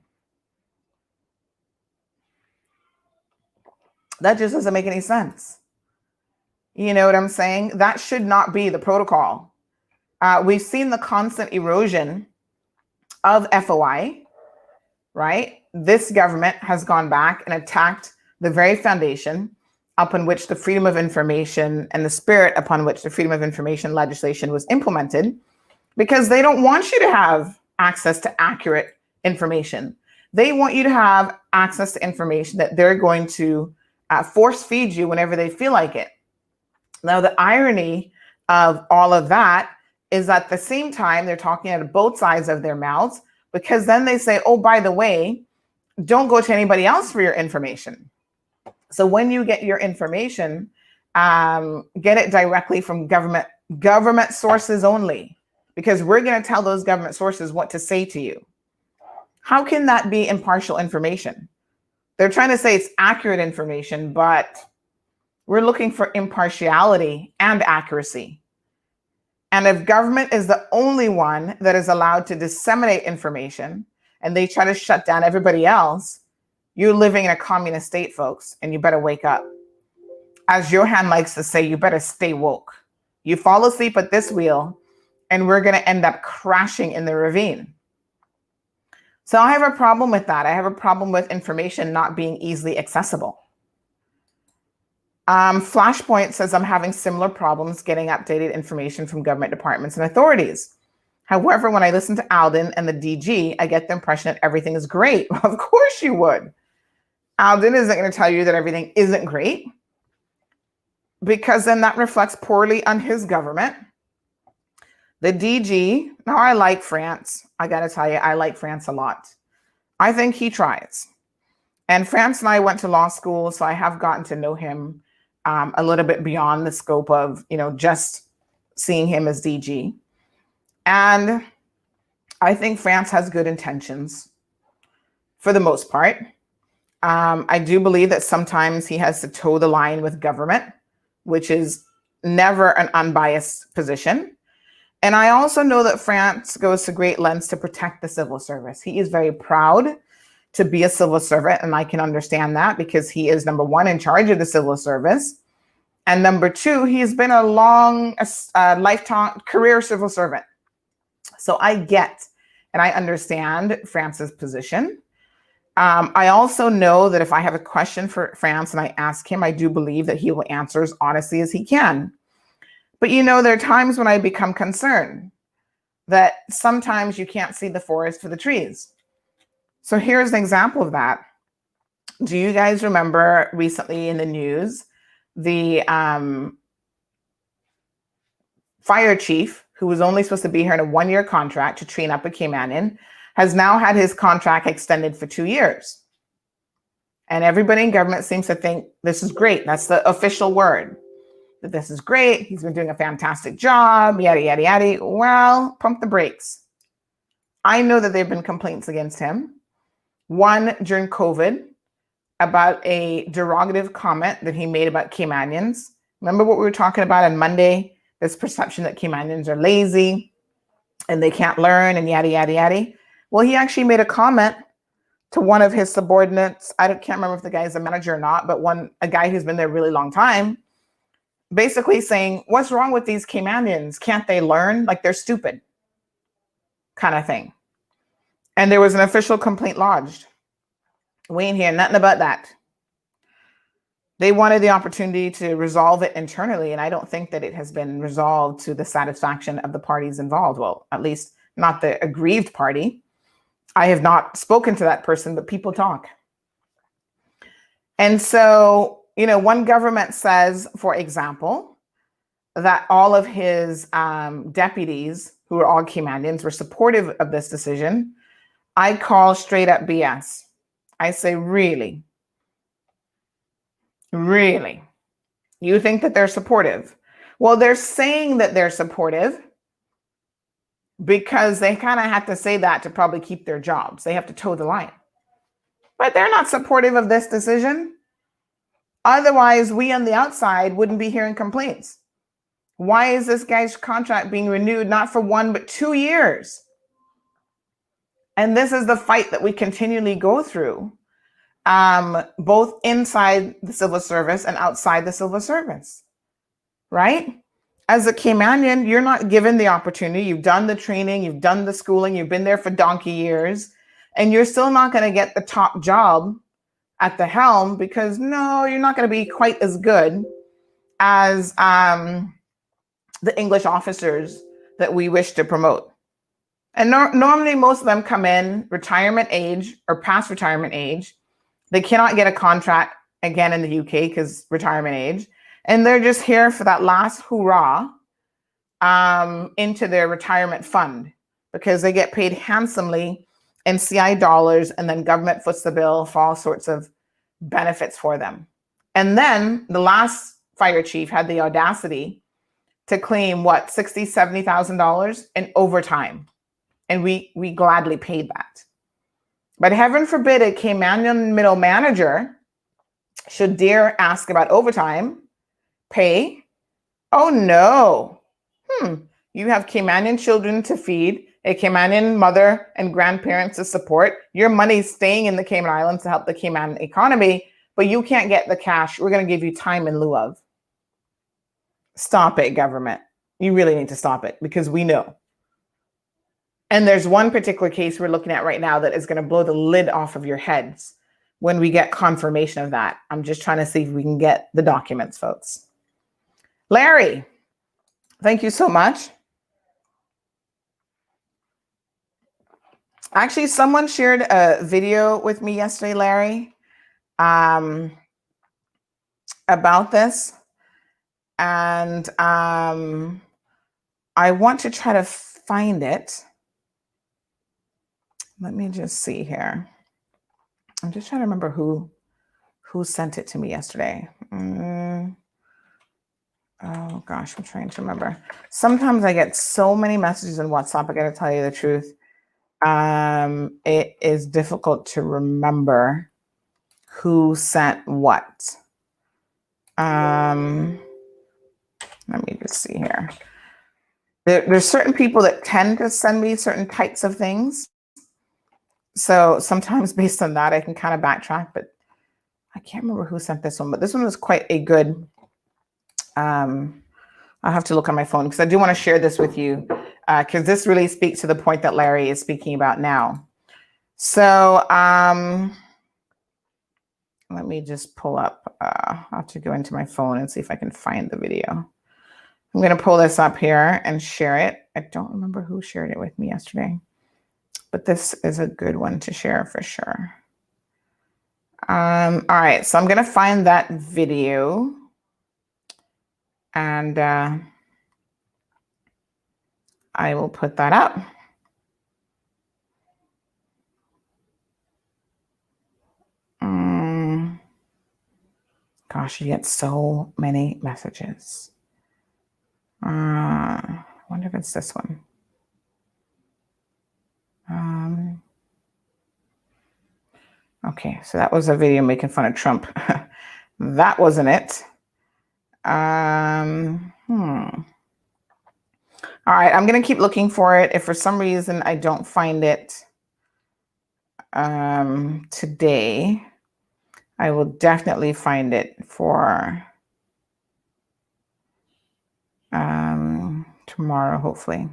That just doesn't make any sense. You know what I'm saying? That should not be the protocol. We've seen the constant erosion of FOI, right? This government has gone back and attacked the very foundation upon which the Freedom of Information and the spirit upon which the Freedom of Information legislation was implemented, because they don't want you to have access to accurate information. They want you to have access to information that they're going to force feed you whenever they feel like it. Now, the irony of all of that is at the same time, they're talking out of both sides of their mouths, because then they say, oh, by the way, don't go to anybody else for your information. So when you get your information, get it directly from government sources only, because we're going to tell those government sources what to say to you. How can that be impartial information? They're trying to say it's accurate information, but we're looking for impartiality and accuracy. And if government is the only one that is allowed to disseminate information and they try to shut down everybody else, you're living in a communist state, folks, and you better wake up. As Johan likes to say, you better stay woke. You fall asleep at this wheel and we're going to end up crashing in the ravine. So I have a problem with that. I have a problem with information not being easily accessible. Flashpoint says, I'm having similar problems getting updated information from government departments and authorities. However, when I listen to Alden and the DG, I get the impression that everything is great. Of course you would. Alden isn't going to tell you that everything isn't great, because then that reflects poorly on his government. The DG, now I like France. I got to tell you, I like France a lot. I think he tries. And France and I went to law school, so I have gotten to know him a little bit beyond the scope of, just seeing him as DG. And I think France has good intentions for the most part. I do believe that sometimes he has to toe the line with government, which is never an unbiased position. And I also know that France goes to great lengths to protect the civil service. He is very proud to be a civil servant, and I can understand that because he is, number one, in charge of the civil service. And number two, he's been a lifetime career civil servant. So I get and I understand France's position. I also know that if I have a question for France and I ask him, I do believe that he will answer as honestly as he can. But there are times when I become concerned that sometimes you can't see the forest for the trees. So here's an example of that. Do you guys remember recently in the news, the fire chief, who was only supposed to be here in a 1-year contract to train up a Caymanian, has now had his contract extended for 2 years. And everybody in government seems to think this is great. That's the official word. That this is great. He's been doing a fantastic job, yada, yada, yada. Well, pump the brakes. I know that there have been complaints against him. One during COVID about a derogative comment that he made about Caymanians. Remember what we were talking about on Monday? This perception that Caymanians are lazy and they can't learn and yada, yada, yada. Well, he actually made a comment to one of his subordinates. I can't remember if the guy is a manager or not, but a guy who's been there a really long time, basically saying, what's wrong with these Caymanians? Can't they learn? Like they're stupid, kind of thing. And there was an official complaint lodged. We ain't hear nothing about that. They wanted the opportunity to resolve it internally, and I don't think that it has been resolved to the satisfaction of the parties involved. Well, at least not the aggrieved party. I have not spoken to that person, but people talk. And so, one government says, for example, that all of his deputies, who are all Caymanians, were supportive of this decision. I call straight up BS. I say, really? Really? You think that they're supportive? Well, they're saying that they're supportive because they kind of have to say that to probably keep their jobs. They have to toe the line. But they're not supportive of this decision. Otherwise, we on the outside wouldn't be hearing complaints. Why is this guy's contract being renewed not for 1, but 2 years? And this is the fight that we continually go through, both inside the civil service and outside the civil service, right? As a Caymanian, you're not given the opportunity. You've done the training, you've done the schooling, you've been there for donkey years, and you're still not going to get the top job at the helm because, no, you're not going to be quite as good as the English officers that we wish to promote. And normally most of them come in retirement age or past retirement age. They cannot get a contract again in the UK because retirement age. And they're just here for that last hoorah into their retirement fund because they get paid handsomely in CI dollars, and then government foots the bill for all sorts of benefits for them. And then the last fire chief had the audacity to claim $60,000, $70,000 in overtime. And we gladly paid that. But heaven forbid a Caymanian middle manager should dare ask about overtime pay. Oh no. You have Caymanian children to feed, a Caymanian mother and grandparents to support. Your money's staying in the Cayman Islands to help the Cayman economy, but you can't get the cash. We're going to give you time in lieu of. Stop it, government. You really need to stop it because we know. And there's one particular case we're looking at right now that is going to blow the lid off of your heads when we get confirmation of that. I'm just trying to see if we can get the documents, folks. Larry, thank you so much. Actually, someone shared a video with me yesterday, Larry, about this. And I want to try to find it. Let me just see here. I'm just trying to remember who sent it to me yesterday. Oh gosh, I'm trying to remember. Sometimes I get so many messages in WhatsApp, I gotta tell you the truth. It is difficult to remember who sent what. Let me just see here. There's certain people that tend to send me certain types of things. So sometimes based on that, I can kind of backtrack, but I can't remember who sent this one, but this one was quite a good, I'll have to look on my phone because I do want to share this with you because this really speaks to the point that Larry is speaking about now. So let me just pull up, I'll have to go into my phone and see if I can find the video. I'm going to pull this up here and share it. I don't remember who shared it with me yesterday, but this is a good one to share for sure. All right, so I'm going to find that video and I will put that up. Gosh, you get so many messages. I wonder if it's this one. Okay, so that was a video making fun of Trump. That wasn't it. All right, I'm going to keep looking for it. If for some reason I don't find it today, I will definitely find it for tomorrow, hopefully.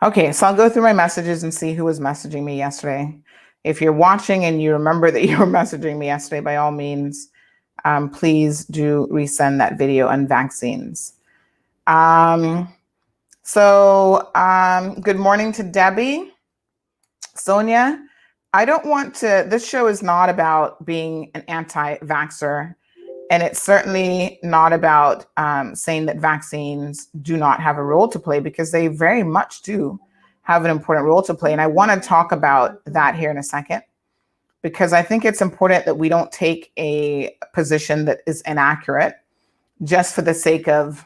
Okay, so I'll go through my messages and see who was messaging me yesterday. If you're watching and you remember that you were messaging me yesterday, by all means, please do resend that video on vaccines. Good morning to Debbie. Sonia, I don't want to, this show is not about being an anti-vaxxer, and it's certainly not about saying that vaccines do not have a role to play, because they very much do have an important role to play. And I want to talk about that here in a second, because I think it's important that we don't take a position that is inaccurate just for the sake of,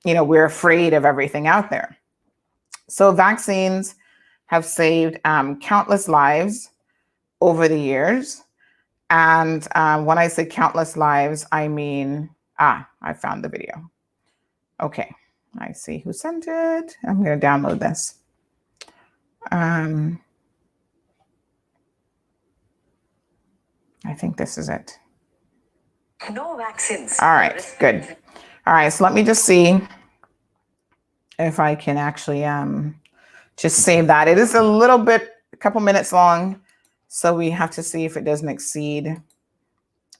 we're afraid of everything out there. So vaccines have saved countless lives over the years. And when I say countless lives, I mean, I found the video. Okay, I see who sent it. I'm going to download this. I think this is it. No vaccines. All right, good. All right, so let me just see if I can actually just save that. It is a couple minutes long, so we have to see if it doesn't exceed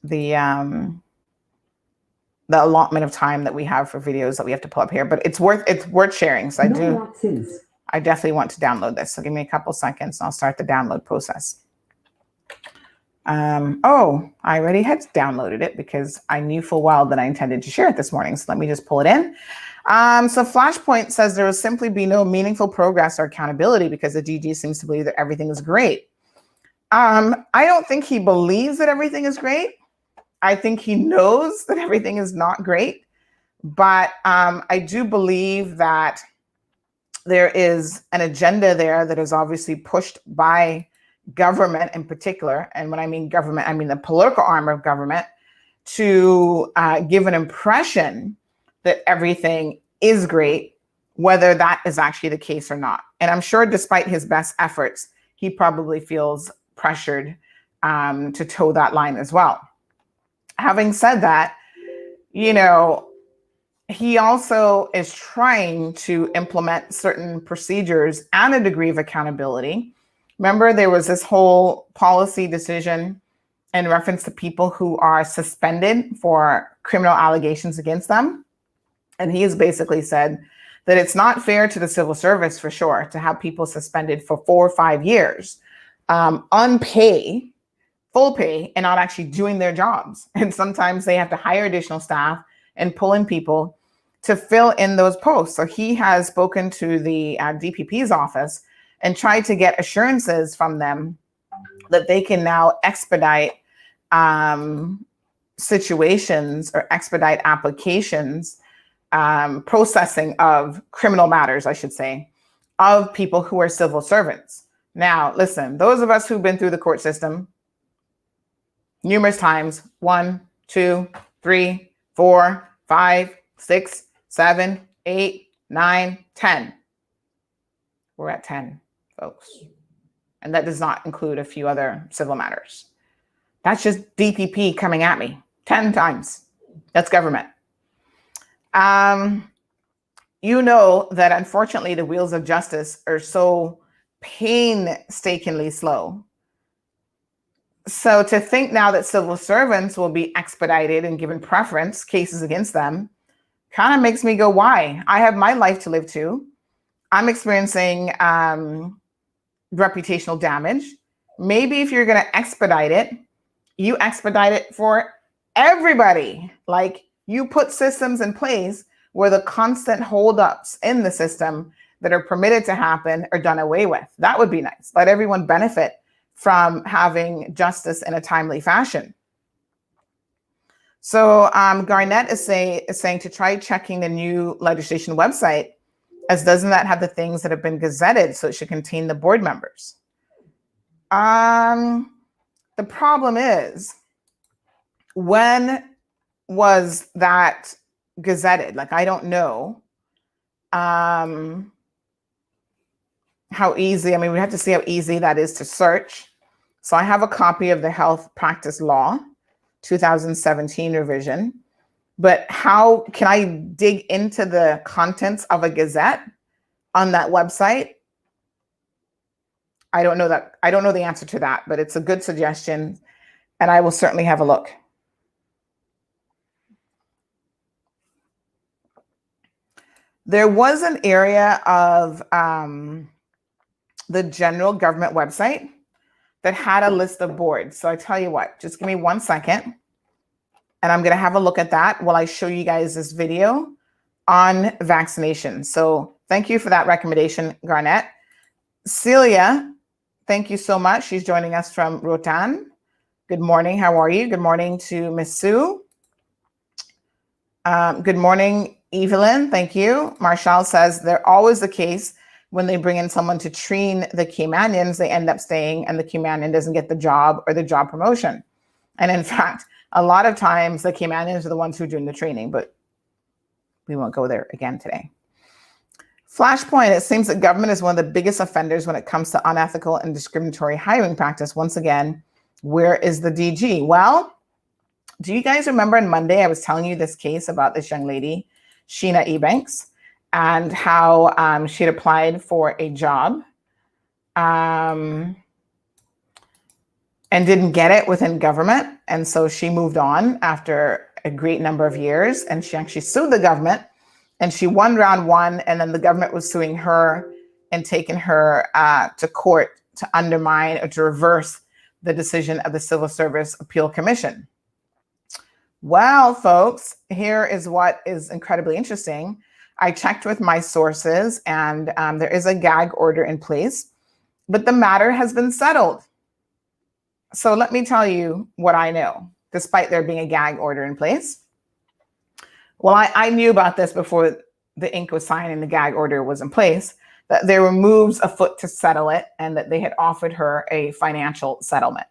the allotment of time that we have for videos that we have to pull up here. But it's worth sharing. So I definitely want to download this. So give me a couple seconds and I'll start the download process. I already had downloaded it because I knew full well that I intended to share it this morning. So let me just pull it in. So Flashpoint says there will simply be no meaningful progress or accountability because the DG seems to believe that everything is great. I don't think he believes that everything is great. I think he knows that everything is not great. But I do believe that there is an agenda there that is obviously pushed by government in particular. And when I mean government, I mean the political arm of government, to give an impression that everything is great, whether that is actually the case or not. And I'm sure despite his best efforts, he probably feels pressured to toe that line as well. Having said that, he also is trying to implement certain procedures and a degree of accountability. Remember, there was this whole policy decision in reference to people who are suspended for criminal allegations against them. And he has basically said that it's not fair to the civil service, for sure, to have people suspended for 4 or 5 years, unpaid, full pay, and not actually doing their jobs. And sometimes they have to hire additional staff and pull in people to fill in those posts. So he has spoken to the DPP's office and tried to get assurances from them that they can now expedite situations or expedite applications, processing of criminal matters, I should say, of people who are civil servants. Now, listen, those of us who've been through the court system numerous times, 1, 2, 3, 4, 5, 6, 7, 8, 9, 10. We're at 10, folks. And that does not include a few other civil matters. That's just DPP coming at me 10 times. That's government. You know that unfortunately the wheels of justice are so painstakingly slow. So to think now that civil servants will be expedited and given preference, cases against them, kind of makes me go, why? I have my life to live too. I'm experiencing reputational damage. Maybe if you're going to expedite it, you expedite it for everybody. Like, you put systems in place where the constant holdups in the system that are permitted to happen are done away with. That would be nice. Let everyone benefit from having justice in a timely fashion. So Garnett is saying to try checking the new legislation website, as doesn't that have the things that have been gazetted, so it should contain the board members. The problem is, when was that gazetted? Like, I don't know how easy, I mean, we have to see how easy that is to search. So I have a copy of the Health Practice Law 2017 revision, but how can I dig into the contents of a gazette on that website? I don't know that. I don't know the answer to that, but it's a good suggestion, and I will certainly have a look. There was an area of the general government website that had a list of boards. So I tell you what, just give me 1 second, and I'm going to have a look at that while I show you guys this video on vaccination. So thank you for that recommendation, Garnett. Celia, thank you so much. She's joining us from Rotan. Good morning. How are you? Good morning to Miss Sue. Good morning, Evelyn. Thank you. Marshall says they're always the case when they bring in someone to train the Caymanians, they end up staying and the Caymanian doesn't get the job or the job promotion. And in fact, a lot of times the Caymanians are the ones who are doing the training, but we won't go there again today. Flashpoint, it seems that government is one of the biggest offenders when it comes to unethical and discriminatory hiring practice. Once again, where is the DG? Well, do you guys remember on Monday, I was telling you this case about this young lady, Sheena Ebanks, and how she had applied for a job and didn't get it within government. And so she moved on after a great number of years, and she actually sued the government, and she won round one, and then the government was suing her and taking her to court to undermine or to reverse the decision of the Civil Service Appeal Commission. Well, folks, here is what is incredibly interesting. I checked with my sources, and there is a gag order in place, but the matter has been settled. So let me tell you what I know, despite there being a gag order in place. Well, I knew about this before the ink was signed and the gag order was in place, that there were moves afoot to settle it, and that they had offered her a financial settlement.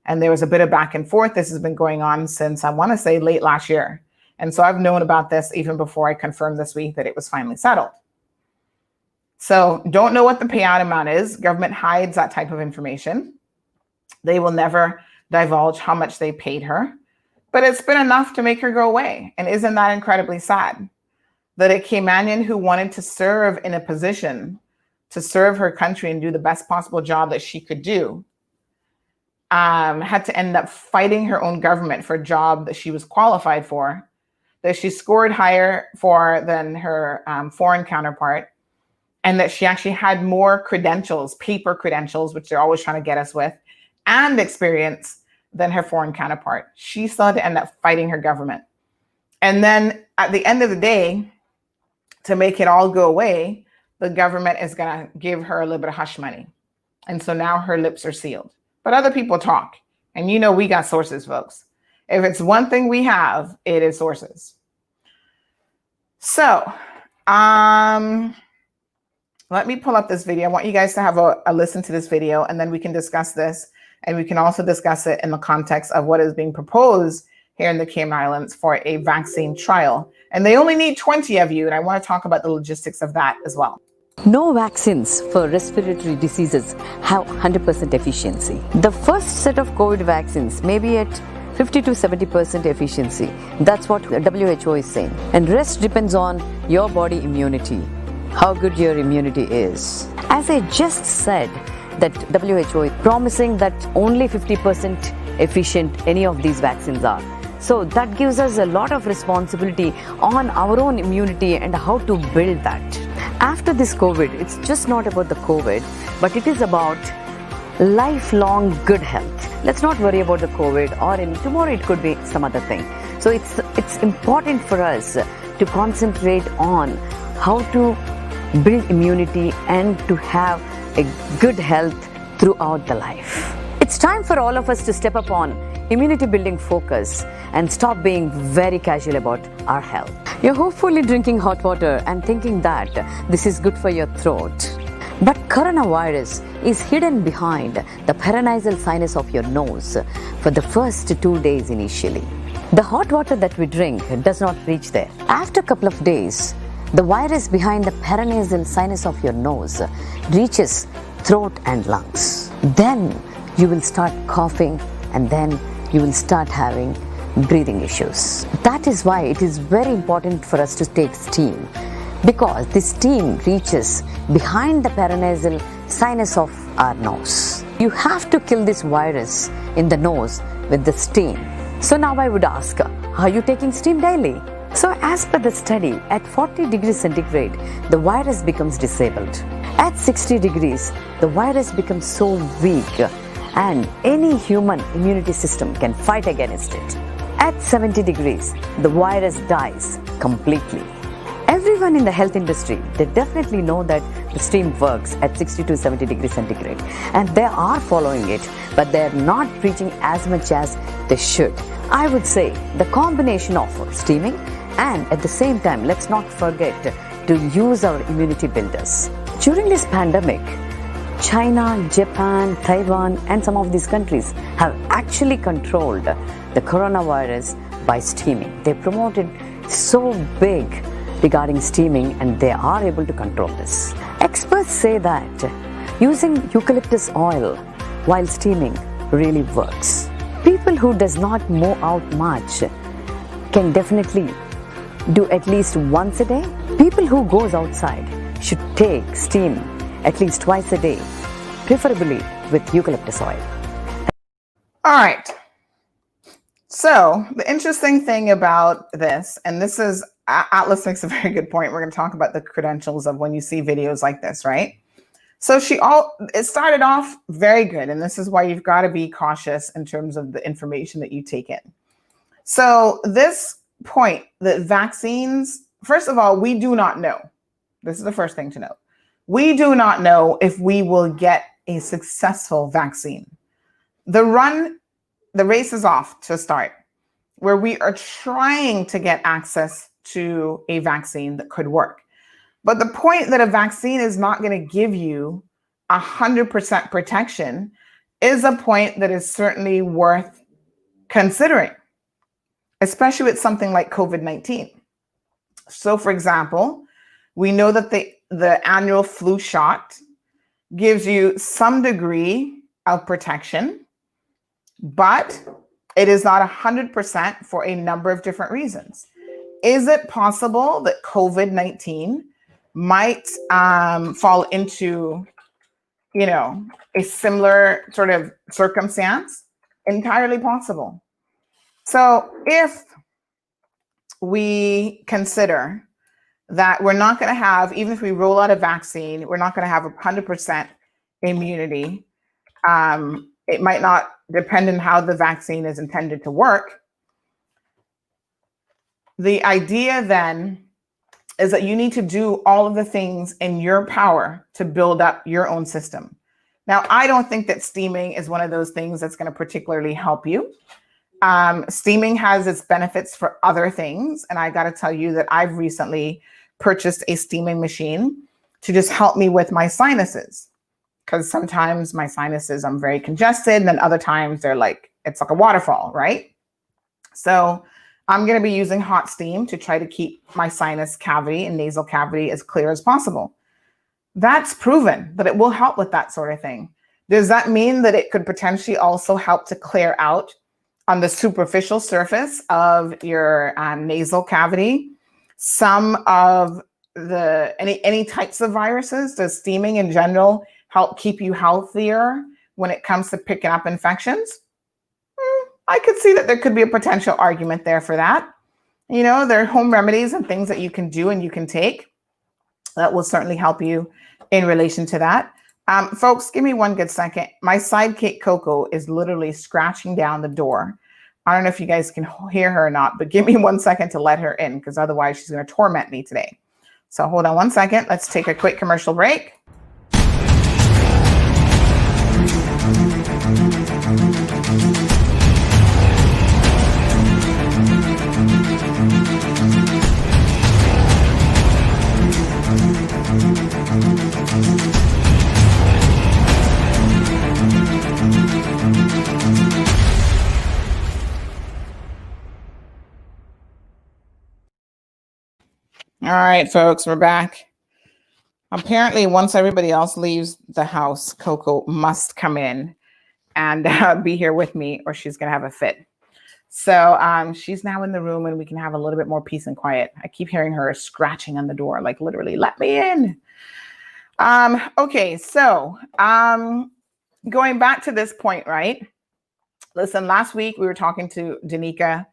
And there was a bit of back and forth. This has been going on since, I want to say, late last year. And so I've known about this even before I confirmed this week that it was finally settled. So don't know what the payout amount is. Government hides that type of information. They will never divulge how much they paid her, but it's been enough to make her go away. And isn't that incredibly sad? That a Caymanian who wanted to serve in a position to serve her country and do the best possible job that she could do had to end up fighting her own government for a job that she was qualified for, that she scored higher for than her foreign counterpart, and that she actually had more credentials, paper credentials, which they're always trying to get us with, and experience than her foreign counterpart. She still had to end up fighting her government. And then at the end of the day, to make it all go away, the government is going to give her a little bit of hush money. And so now her lips are sealed. But other people talk. And you know we got sources, folks. If it's one thing we have, it is sources. So, let me pull up this video. I want you guys to have a listen to this video, and then we can discuss this. And we can also discuss it in the context of what is being proposed here in the Cayman Islands for a vaccine trial. And they only need 20 of you. And I want to talk about the logistics of that as well. No vaccines for respiratory diseases have 100% efficiency. The first set of COVID vaccines may be at 50 to 70% efficiency. That's what WHO is saying. And rest depends on your body immunity, how good your immunity is. As I just said, that WHO is promising that only 50% efficient any of these vaccines are. So that gives us a lot of responsibility on our own immunity and how to build that. After this COVID, it's just not about the COVID, but it is about lifelong good health. Let's not worry about the COVID, or in tomorrow it could be some other thing. So it's important for us to concentrate on how to build immunity and to have a good health throughout the life. It's time for all of us to step up on immunity building focus and stop being very casual about our health. You're hopefully drinking hot water and thinking that this is good for your throat. But coronavirus is hidden behind the paranasal sinus of your nose for the first 2 days initially. The hot water that we drink does not reach there. After a couple of days, the virus behind the paranasal sinus of your nose reaches throat and lungs. Then you will start coughing, and then you will start having breathing issues. That is why it is very important for us to take steam, because this steam reaches behind the paranasal sinus of our nose. You have to kill this virus in the nose with the steam. So now I would ask, are you taking steam daily? So as per the study, at 40 degrees centigrade, the virus becomes disabled. At 60 degrees, the virus becomes so weak and any human immunity system can fight against it. At 70 degrees, the virus dies completely. Everyone in the health industry, they definitely know that the steam works at 60 to 70 degrees centigrade, and they are following it, but they are not preaching as much as they should. I would say the combination of steaming and at the same time, let's not forget to use our immunity builders. During this pandemic, China, Japan, Taiwan, and some of these countries have actually controlled the coronavirus by steaming. They promoted so big regarding steaming, and they are able to control this. Experts say that using eucalyptus oil while steaming really works. People who does not move out much can definitely do at least once a day. People who goes outside should take steam at least twice a day, preferably with eucalyptus oil. All right. So the interesting thing about this, and this is, Atlas makes a very good point. We're going to talk about the credentials of when you see videos like this, right? So it started off very good. And this is why you've got to be cautious in terms of the information that you take in. So this point that vaccines, first of all, we do not know. This is the first thing to note. We do not know if we will get a successful vaccine. The race is off to start, where we are trying to get access to a vaccine that could work. But the point that a vaccine is not going to give you 100% protection is a point that is certainly worth considering, especially with something like COVID-19. So for example, we know that the annual flu shot gives you some degree of protection, but it is not 100% for a number of different reasons. Is it possible that COVID-19 might fall into a similar sort of circumstance, entirely possible. So if we consider that we're not going to have, even if we roll out a vaccine, we're not going to have 100% immunity. It might not depend on how the vaccine is intended to work. The idea then is that you need to do all of the things in your power to build up your own system. Now, I don't think that steaming is one of those things that's going to particularly help you. Steaming has its benefits for other things. And I got to tell you that I've recently purchased a steaming machine to just help me with my sinuses. Because sometimes my sinuses, I'm very congested. And then other times it's like a waterfall, right? So I'm going to be using hot steam to try to keep my sinus cavity and nasal cavity as clear as possible. That's proven that it will help with that sort of thing. Does that mean that it could potentially also help to clear out on the superficial surface of your nasal cavity some of any types of viruses? Does steaming in general help keep you healthier when it comes to picking up infections? I could see that there could be a potential argument there for that. There are home remedies and things that you can do and you can take that will certainly help you in relation to that. Folks, give me one good second. My sidekick, Coco, is literally scratching down the door. I don't know if you guys can hear her or not, but give me 1 second to let her in, because otherwise she's going to torment me today. So hold on 1 second. Let's take a quick commercial break. All right, folks, we're back. Apparently, once everybody else leaves the house, Coco must come in and be here with me, or she's going to have a fit. So she's now in the room and we can have a little bit more peace and quiet. I keep hearing her scratching on the door, like literally, let me in. Okay, so going back to this point, right? Listen, last week we were talking to Danica,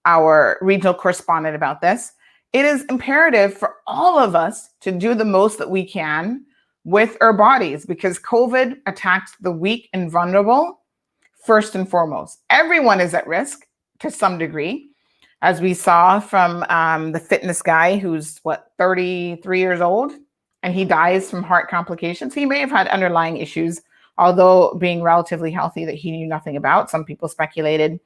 our regional correspondent, about this. It is imperative for all of us to do the most that we can with our bodies, because COVID attacks the weak and vulnerable first and foremost. Everyone is at risk to some degree, as we saw from the fitness guy who's 33 years old, and he dies from heart complications. He may have had underlying issues, although being relatively healthy that he knew nothing about. Some people speculated,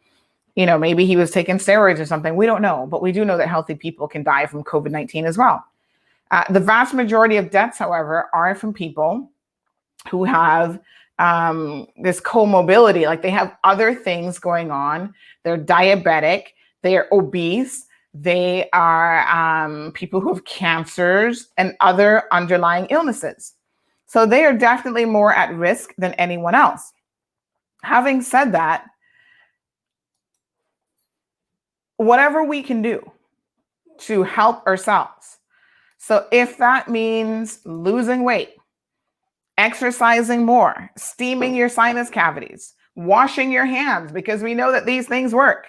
maybe he was taking steroids or something. We don't know, but we do know that healthy people can die from COVID-19 as well. The vast majority of deaths, however, are from people who have this comorbidity, like they have other things going on. They're diabetic, they are obese, they are people who have cancers and other underlying illnesses. So they are definitely more at risk than anyone else. Having said that, whatever we can do to help ourselves. So if that means losing weight, exercising more, steaming your sinus cavities, washing your hands, because we know that these things work.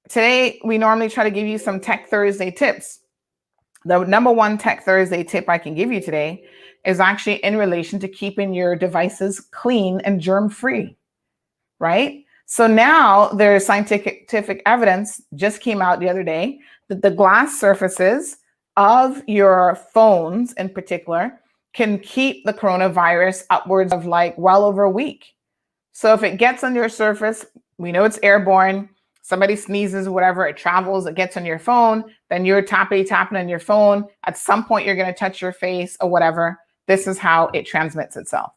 Today, we normally try to give you some Tech Thursday tips. The number one Tech Thursday tip I can give you today is actually in relation to keeping your devices clean and germ-free, right? So now there's scientific evidence just came out the other day that the glass surfaces of your phones in particular can keep the coronavirus upwards of well over a week. So if it gets on your surface, we know it's airborne. Somebody sneezes, whatever, it travels, it gets on your phone, then you're tapping on your phone. At some point, you're going to touch your face or whatever. This is how it transmits itself.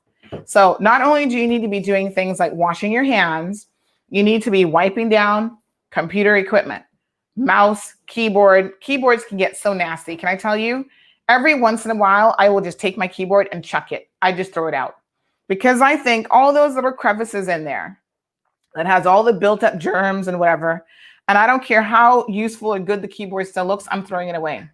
So not only do you need to be doing things like washing your hands, you need to be wiping down computer equipment, mouse, keyboard. Keyboards can get so nasty. Can I tell you? Every once in a while, I will just take my keyboard and chuck it. I just throw it out. Because I think all those little crevices in there that has all the built up germs and whatever, and I don't care how useful or good the keyboard still looks, I'm throwing it away.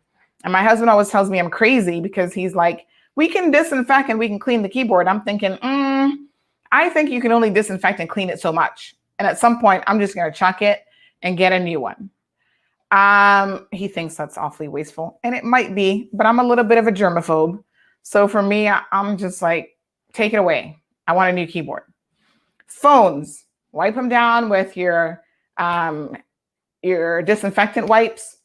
And my husband always tells me I'm crazy because he's like, we can disinfect and we can clean the keyboard. I'm thinking, I think you can only disinfect and clean it so much. And at some point, I'm just going to chuck it and get a new one. He thinks that's awfully wasteful, and it might be, but I'm a little bit of a germaphobe. So for me, I'm just like, take it away. I want a new keyboard. Phones, wipe them down with your disinfectant wipes.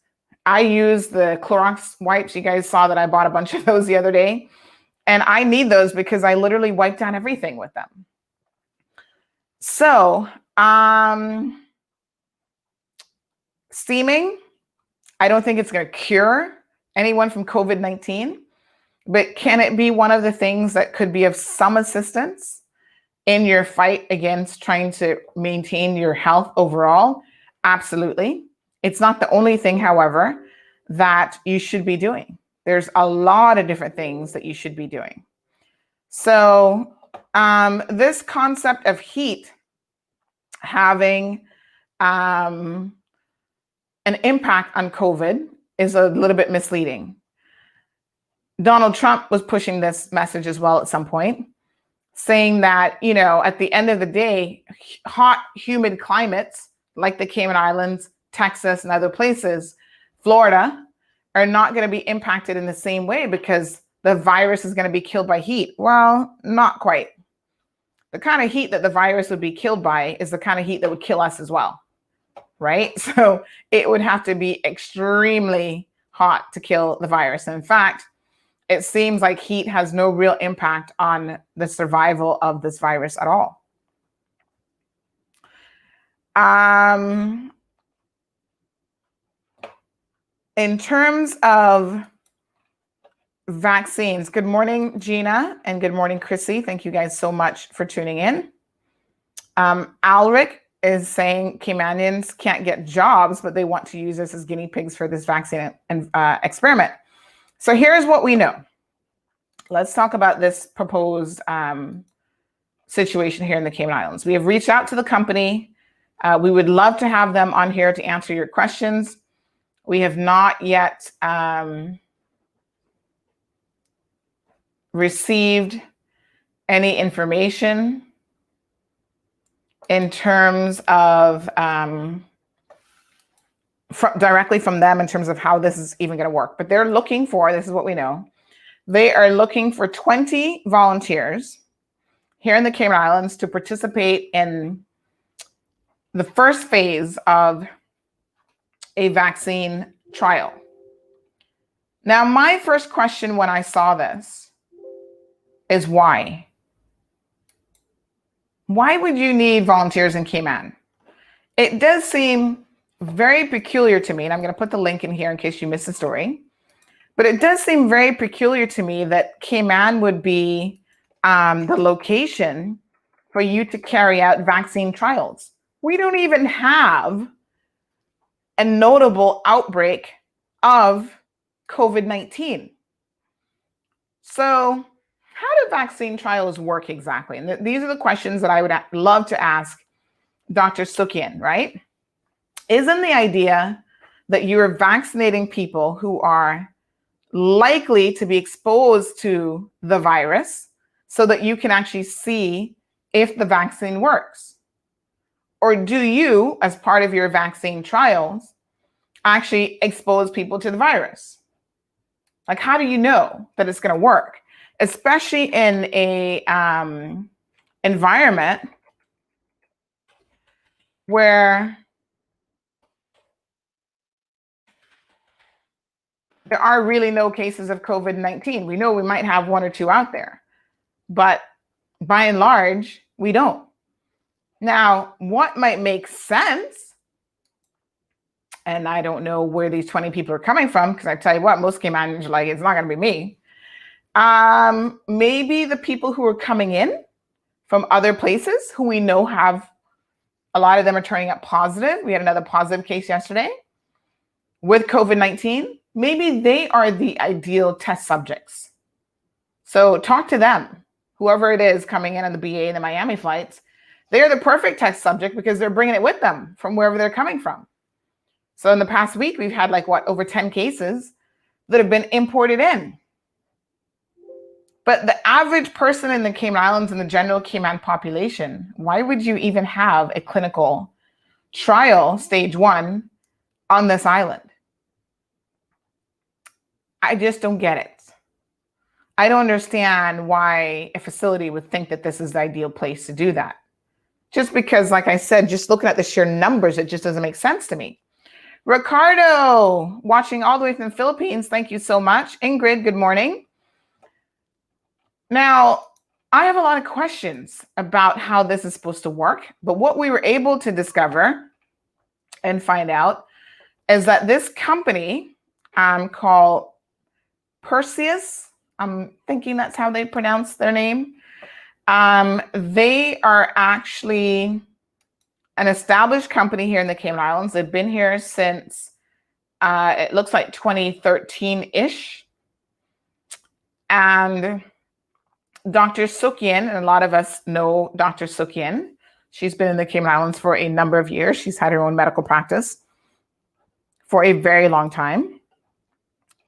I use the Clorox wipes. You guys saw that I bought a bunch of those the other day, and I need those because I literally wipe down everything with them. So, steaming, I don't think it's going to cure anyone from COVID-19, but can it be one of the things that could be of some assistance in your fight against trying to maintain your health overall? Absolutely. It's not the only thing, however, that you should be doing. There's a lot of different things that you should be doing. So this concept of heat having an impact on COVID is a little bit misleading. Donald Trump was pushing this message as well at some point, saying that, at the end of the day, hot, humid climates like the Cayman Islands, Texas, and other places, Florida, are not going to be impacted in the same way because the virus is going to be killed by heat. Well, not quite. The kind of heat that the virus would be killed by is the kind of heat that would kill us as well, right? So it would have to be extremely hot to kill the virus. And in fact, it seems like heat has no real impact on the survival of this virus at all. In terms of vaccines, good morning, Gina, and good morning, Chrissy. Thank you guys so much for tuning in. Alric is saying Caymanians can't get jobs, but they want to use us as guinea pigs for this vaccine experiment. So here's what we know. Let's talk about this proposed situation here in the Cayman Islands. We have reached out to the company. We would love to have them on here to answer your questions. We have not yet received any information in terms of directly from them in terms of how this is even going to work. But they're looking for, this is what we know, they are looking for 20 volunteers here in the Cayman Islands to participate in the first phase of a vaccine trial. Now, my first question when I saw this is why? Why would you need volunteers in Cayman? It does seem very peculiar to me, and I'm going to put the link in here in case you missed the story, but it does seem very peculiar to me that Cayman would be the location for you to carry out vaccine trials. We don't even have a notable outbreak of COVID-19. So how do vaccine trials work exactly? And these are the questions that I would love to ask Dr. Sukian, right? Isn't the idea that you're vaccinating people who are likely to be exposed to the virus so that you can actually see if the vaccine works? Or do you, as part of your vaccine trials, actually expose people to the virus? Like, how do you know that it's going to work? Especially in a environment where there are really no cases of COVID-19. We know we might have one or two out there, but by and large, we don't. Now, what might make sense, and I don't know where these 20 people are coming from, because I tell you what, most Caymanians are like, it's not going to be me. Maybe the people who are coming in from other places who we know have, a lot of them are turning up positive. We had another positive case yesterday with COVID-19. Maybe they are the ideal test subjects. So talk to them, whoever it is coming in on the BA and the Miami flights. They're the perfect test subject because they're bringing it with them from wherever they're coming from. So in the past week, we've had over 10 cases that have been imported in. But the average person in the Cayman Islands and the general Cayman population, why would you even have a clinical trial, stage 1, on this island? I just don't get it. I don't understand why a facility would think that this is the ideal place to do that. Just because, like I said, just looking at the sheer numbers, it just doesn't make sense to me. Ricardo, watching all the way from the Philippines, thank you so much. Ingrid, good morning. Now, I have a lot of questions about how this is supposed to work, but what we were able to discover and find out is that this company called Perseus, I'm thinking that's how they pronounce their name. They are actually an established company here in the Cayman Islands. They've been here since it looks like 2013-ish. And Dr. Sukian, and a lot of us know Dr. Sukian. She's been in the Cayman Islands for a number of years. She's had her own medical practice for a very long time.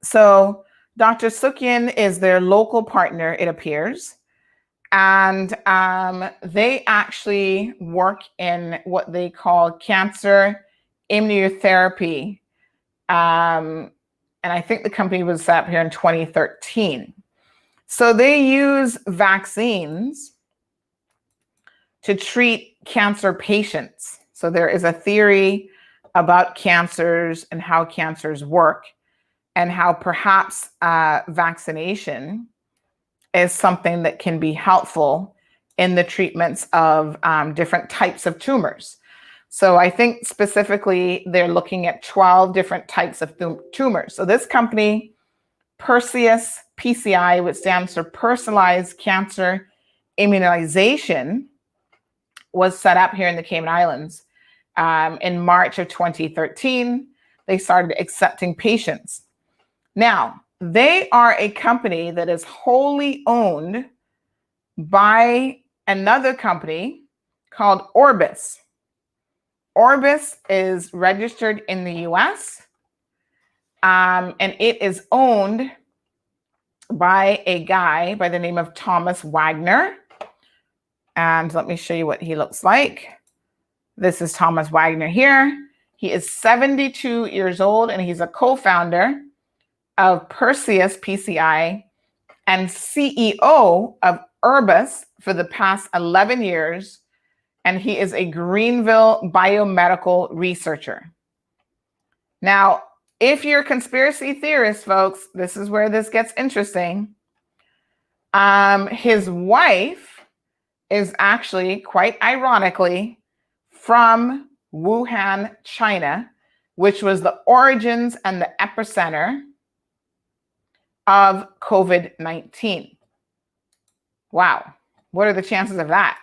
So Dr. Sukian is their local partner, it appears. And they actually work in what they call cancer immunotherapy. And I think the company was set up here in 2013. So they use vaccines to treat cancer patients. So there is a theory about cancers and how cancers work, and how perhaps vaccination is something that can be helpful in the treatments of different types of tumors. So I think specifically they're looking at 12 different types of tumors. So this company, Perseus PCI, which stands for Personalized Cancer Immunization, was set up here in the Cayman Islands in March of 2013. They started accepting patients. Now, they are a company that is wholly owned by another company called Orbis. Orbis is registered in the US, and it is owned by a guy by the name of Thomas Wagner. And let me show you what he looks like. This is Thomas Wagner here. He is 72 years old, and he's a co-founder of Perseus PCI and CEO of Orbis for the past 11 years. And he is a Greenville biomedical researcher. Now, if you're a conspiracy theorist, folks, this is where this gets interesting. His wife is actually, quite ironically, from Wuhan, China, which was the origins and the epicenter of COVID-19. Wow, what are the chances of that?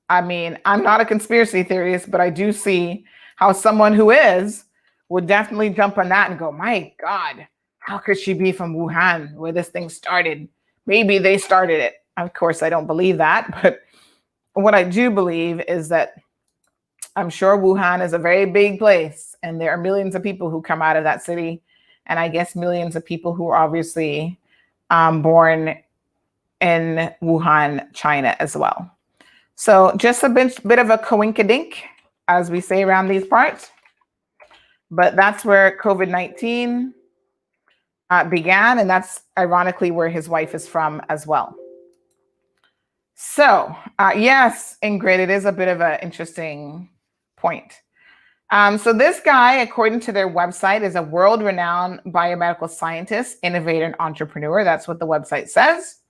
I mean, I'm not a conspiracy theorist, but I do see how someone who is would definitely jump on that and go, my God, how could she be from Wuhan, where this thing started? Maybe they started it. Of course, I don't believe that, but what I do believe is that I'm sure Wuhan is a very big place, and there are millions of people who come out of that city. And I guess millions of people who are obviously born in Wuhan, China as well. So just a bit of a coinkydink, as we say around these parts. But that's where COVID-19 began, and that's ironically where his wife is from as well. So yes, Ingrid, it is a bit of an interesting point. So this guy, according to their website, is a world-renowned biomedical scientist, innovator, and entrepreneur. That's what the website says.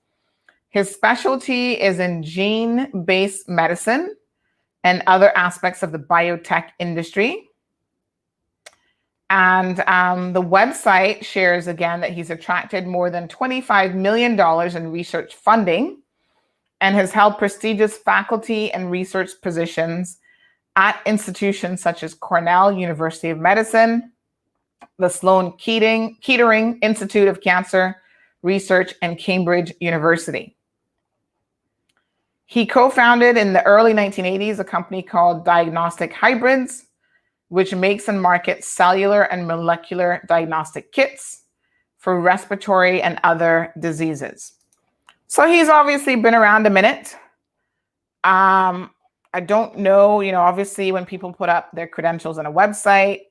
His specialty is in gene-based medicine and other aspects of the biotech industry. And the website shares again that he's attracted more than $25 million in research funding and has held prestigious faculty and research positions at institutions such as Cornell University of Medicine, the Sloan Kettering Institute of Cancer Research, and Cambridge University. He co-founded in the early 1980s a company called Diagnostic Hybrids, which makes and markets cellular and molecular diagnostic kits for respiratory and other diseases. So he's obviously been around a minute. I don't know, obviously when people put up their credentials on a website,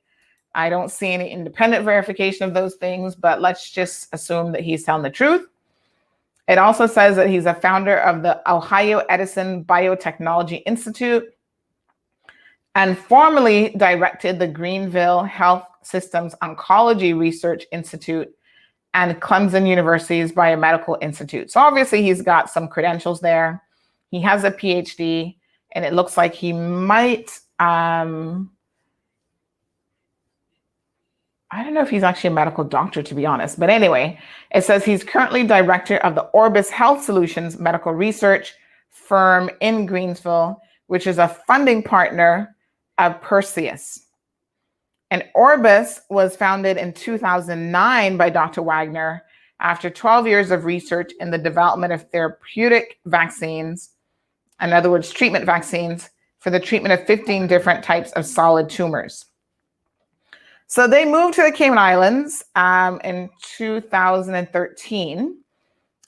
I don't see any independent verification of those things, but let's just assume that he's telling the truth. It also says that he's a founder of the Ohio Edison Biotechnology Institute and formerly directed the Greenville Health Systems Oncology Research Institute and Clemson University's Biomedical Institute. So obviously he's got some credentials there. He has a PhD, and it looks like he might, I don't know if he's actually a medical doctor, to be honest. But anyway, it says he's currently director of the Orbis Health Solutions medical research firm in Greensville, which is a funding partner of Perseus. And Orbis was founded in 2009 by Dr. Wagner after 12 years of research in the development of therapeutic vaccines, in other words, treatment vaccines for the treatment of 15 different types of solid tumors. So they moved to the Cayman Islands in 2013.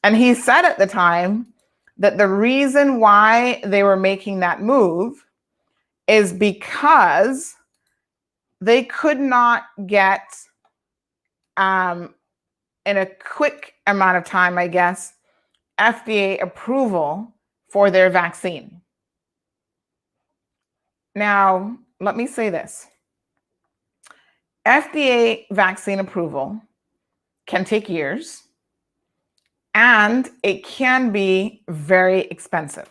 And he said at the time that the reason why they were making that move is because they could not get, in a quick amount of time, I guess, FDA approval for their vaccine. Now, let me say this. FDA vaccine approval can take years, and it can be very expensive.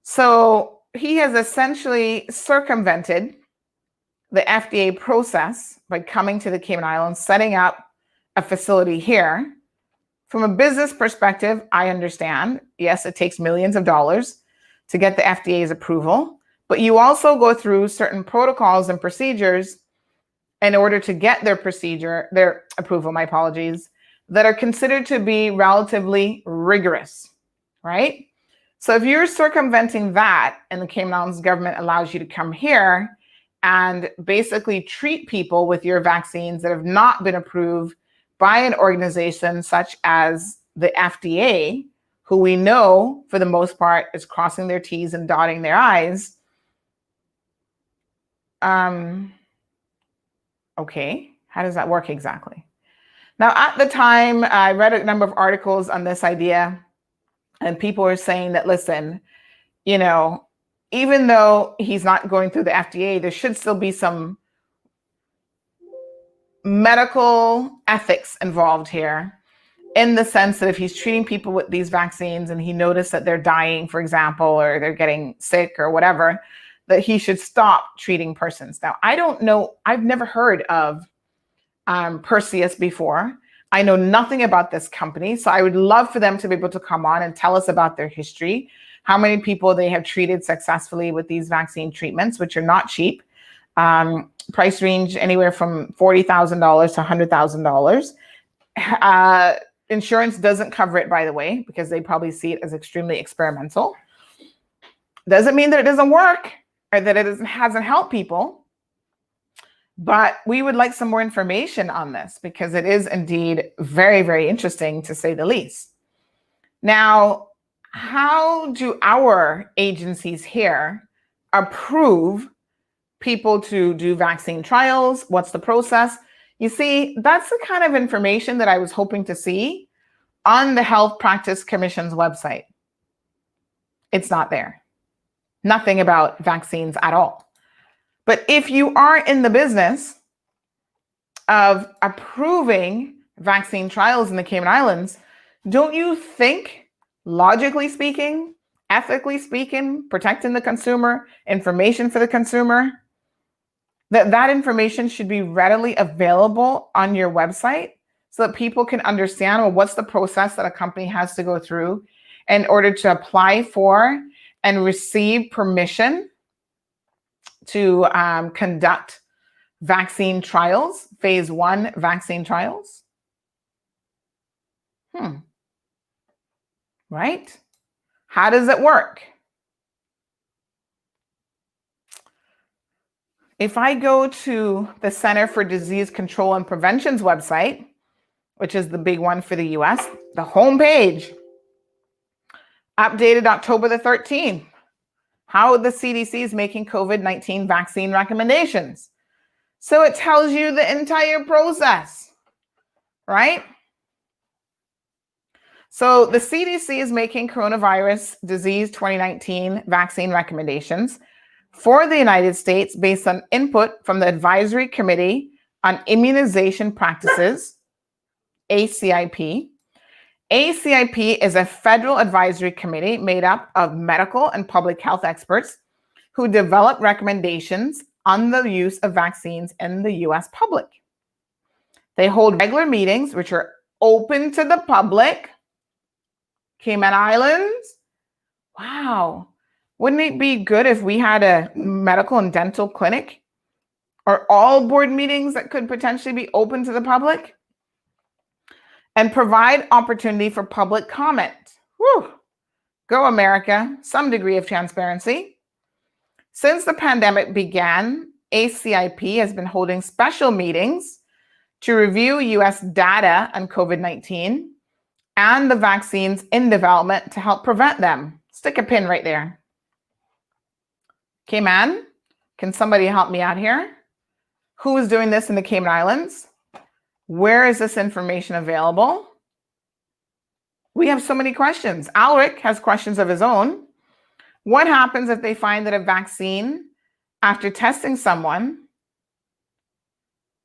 So he has essentially circumvented the FDA process by coming to the Cayman Islands, setting up a facility here. From a business perspective, I understand, yes, it takes millions of dollars to get the FDA's approval, but you also go through certain protocols and procedures in order to get their approval, my apologies, that are considered to be relatively rigorous, right? So if you're circumventing that and the Cayman Islands government allows you to come here and basically treat people with your vaccines that have not been approved by an organization such as the FDA, who we know for the most part is crossing their T's and dotting their I's. Okay, how does that work exactly? Now, at the time, I read a number of articles on this idea, and people were saying that, listen, even though he's not going through the FDA, there should still be some medical ethics involved here, in the sense that if he's treating people with these vaccines and he noticed that they're dying, for example, or they're getting sick or whatever, that he should stop treating persons. Now, I don't know, I've never heard of Perseus before. I know nothing about this company, so I would love for them to be able to come on and tell us about their history, how many people they have treated successfully with these vaccine treatments, which are not cheap. Price range anywhere from $40,000 to $100,000. Insurance doesn't cover it, by the way, because they probably see it as extremely experimental. Doesn't mean that it doesn't work or that it hasn't helped people. But we would like some more information on this because it is indeed very, very interesting, to say the least. Now, how do our agencies here approve people to do vaccine trials? What's the process? You see, that's the kind of information that I was hoping to see on the Health Practice Commission's website. It's not there. Nothing about vaccines at all. But if you are in the business of approving vaccine trials in the Cayman Islands, don't you think, logically speaking, ethically speaking, protecting the consumer, information for the consumer, that information should be readily available on your website so that people can understand, well, what's the process that a company has to go through in order to apply for and receive permission to conduct vaccine trials, phase 1 vaccine trials? Right? How does it work? If I go to the Center for Disease Control and Prevention's website, which is the big one for the US, the homepage, updated October the 13th. How the CDC is making COVID-19 vaccine recommendations. So it tells you the entire process, right? So the CDC is making coronavirus disease 2019 vaccine recommendations for the United States based on input from the Advisory Committee on Immunization Practices, ACIP. ACIP is a federal advisory committee made up of medical and public health experts who develop recommendations on the use of vaccines in the US public. They hold regular meetings, which are open to the public. Cayman Islands? Wow. Wouldn't it be good if we had a medical and dental clinic or all board meetings that could potentially be open to the public? And provide opportunity for public comment. Whew. Go America, some degree of transparency. Since the pandemic began, ACIP has been holding special meetings to review US data on COVID-19 and the vaccines in development to help prevent them. Stick a pin right there. Cayman, can somebody help me out here? Who is doing this in the Cayman Islands? Where is this information available? We have so many questions. Alric has questions of his own. What happens if they find that a vaccine, after testing someone,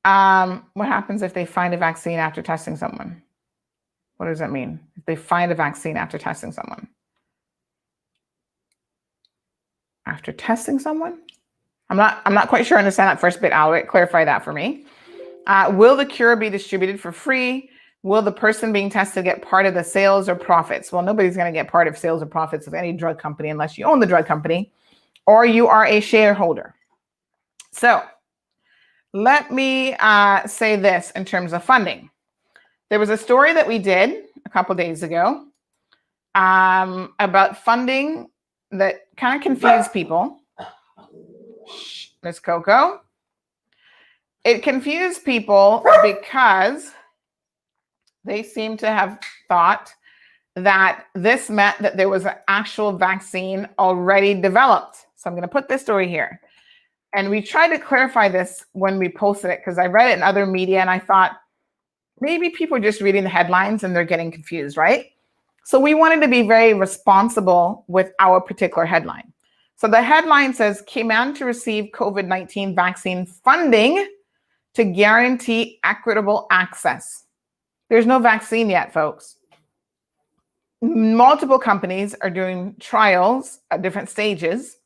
what happens if they find a vaccine after testing someone? What does that mean? If they find a vaccine after testing someone? After testing someone? I'm not quite sure I understand that first bit, Alric. Clarify that for me. Will the cure be distributed for free? Will the person being tested get part of the sales or profits? Well, nobody's going to get part of sales or profits of any drug company unless you own the drug company or you are a shareholder. So let me say this in terms of funding. There was a story that we did a couple days ago about funding that kind of confused people. Shh, Miss Coco. It confused people because they seem to have thought that this meant that there was an actual vaccine already developed. So I'm going to put this story here. And we tried to clarify this when we posted it because I read it in other media and I thought maybe people are just reading the headlines and they're getting confused, right? So we wanted to be very responsible with our particular headline. So the headline says, Cayman to receive COVID-19 vaccine funding to guarantee equitable access. There's no vaccine yet, folks. Multiple companies are doing trials at different stages,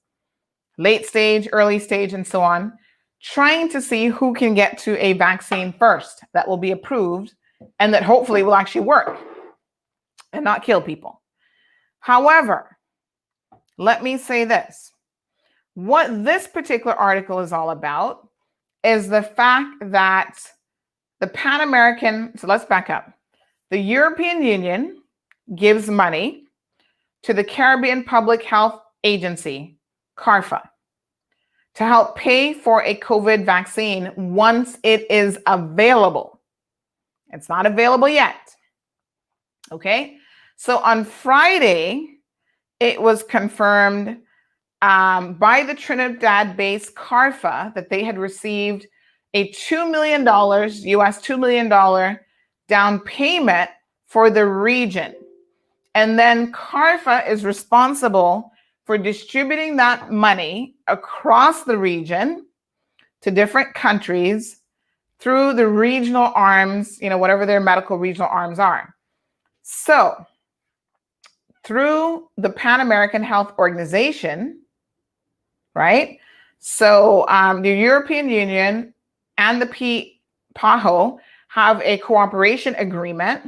late stage, early stage, and so on, trying to see who can get to a vaccine first that will be approved and that hopefully will actually work and not kill people. However, let me say this. What this particular article is all about is the fact that the Pan-American, so let's back up. The European Union gives money to the Caribbean Public Health Agency, CARPHA, to help pay for a COVID vaccine once it is available. It's not available yet. Okay? So on Friday, it was confirmed by the Trinidad-based CARPHA that they had received a $2 million, US $2 million down payment for the region. And then CARPHA is responsible for distributing that money across the region to different countries through the regional arms, whatever their medical regional arms are. So through the Pan American Health Organization, right? So the European Union and the PAHO have a cooperation agreement.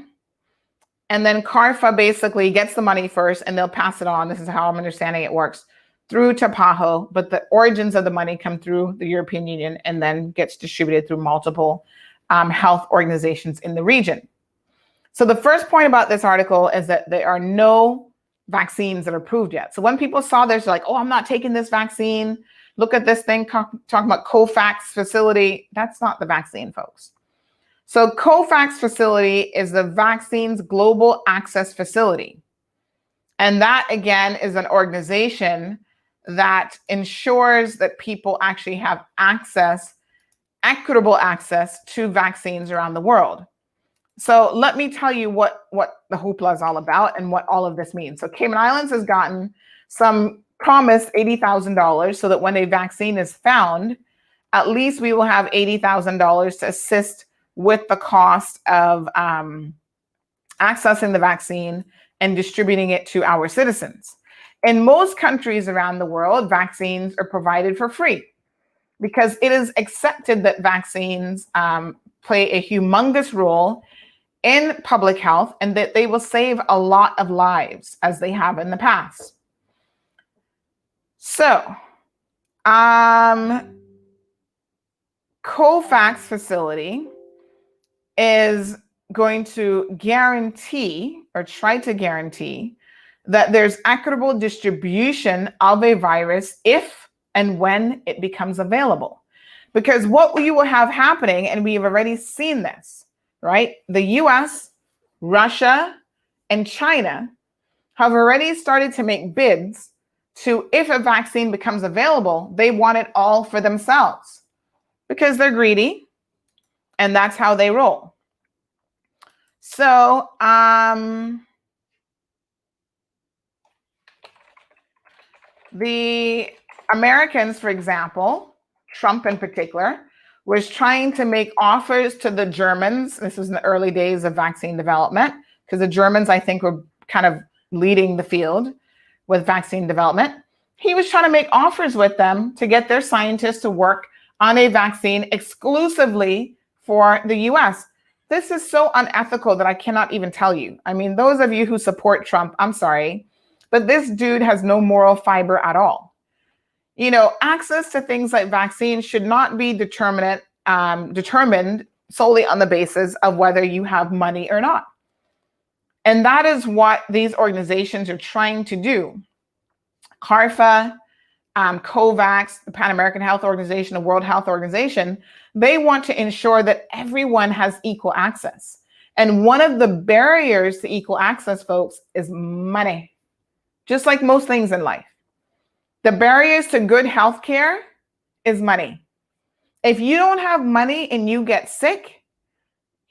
And then CARPHA basically gets the money first and they'll pass it on. This is how I'm understanding it works through to PAHO, but the origins of the money come through the European Union and then gets distributed through multiple health organizations in the region. So the first point about this article is that there are no vaccines that are approved yet. So when people saw this, they're like, oh, I'm not taking this vaccine. Look at this thing talking about COVAX facility. That's not the vaccine, folks. So COVAX facility is the Vaccines Global Access Facility. And that, again, is an organization that ensures that people actually have access, equitable access to vaccines around the world. So let me tell you what the hoopla is all about and what all of this means. So Cayman Islands has gotten some promised $80,000 so that when a vaccine is found, at least we will have $80,000 to assist with the cost of accessing the vaccine and distributing it to our citizens. In most countries around the world, vaccines are provided for free because it is accepted that vaccines play a humongous role in public health and that they will save a lot of lives as they have in the past. So, COVAX facility is going to guarantee or try to guarantee that there's equitable distribution of a virus if and when it becomes available. Because what you will have happening, and we have already seen this, right? The US, Russia, and China have already started to make bids to, if a vaccine becomes available, they want it all for themselves because they're greedy and that's how they roll. So, the Americans, for example, Trump in particular, was trying to make offers to the Germans. This was in the early days of vaccine development, because the Germans, I think, were kind of leading the field with vaccine development. He was trying to make offers with them to get their scientists to work on a vaccine exclusively for the US. This is so unethical that I cannot even tell you. I mean, those of you who support Trump, I'm sorry, but this dude has no moral fiber at all. You know, access to things like vaccines should not be determined solely on the basis of whether you have money or not. And that is what these organizations are trying to do. CARPHA, COVAX, the Pan American Health Organization, the World Health Organization, they want to ensure that everyone has equal access. And one of the barriers to equal access, folks, is money. Just like most things in life. The barriers to good health care is money. If you don't have money and you get sick,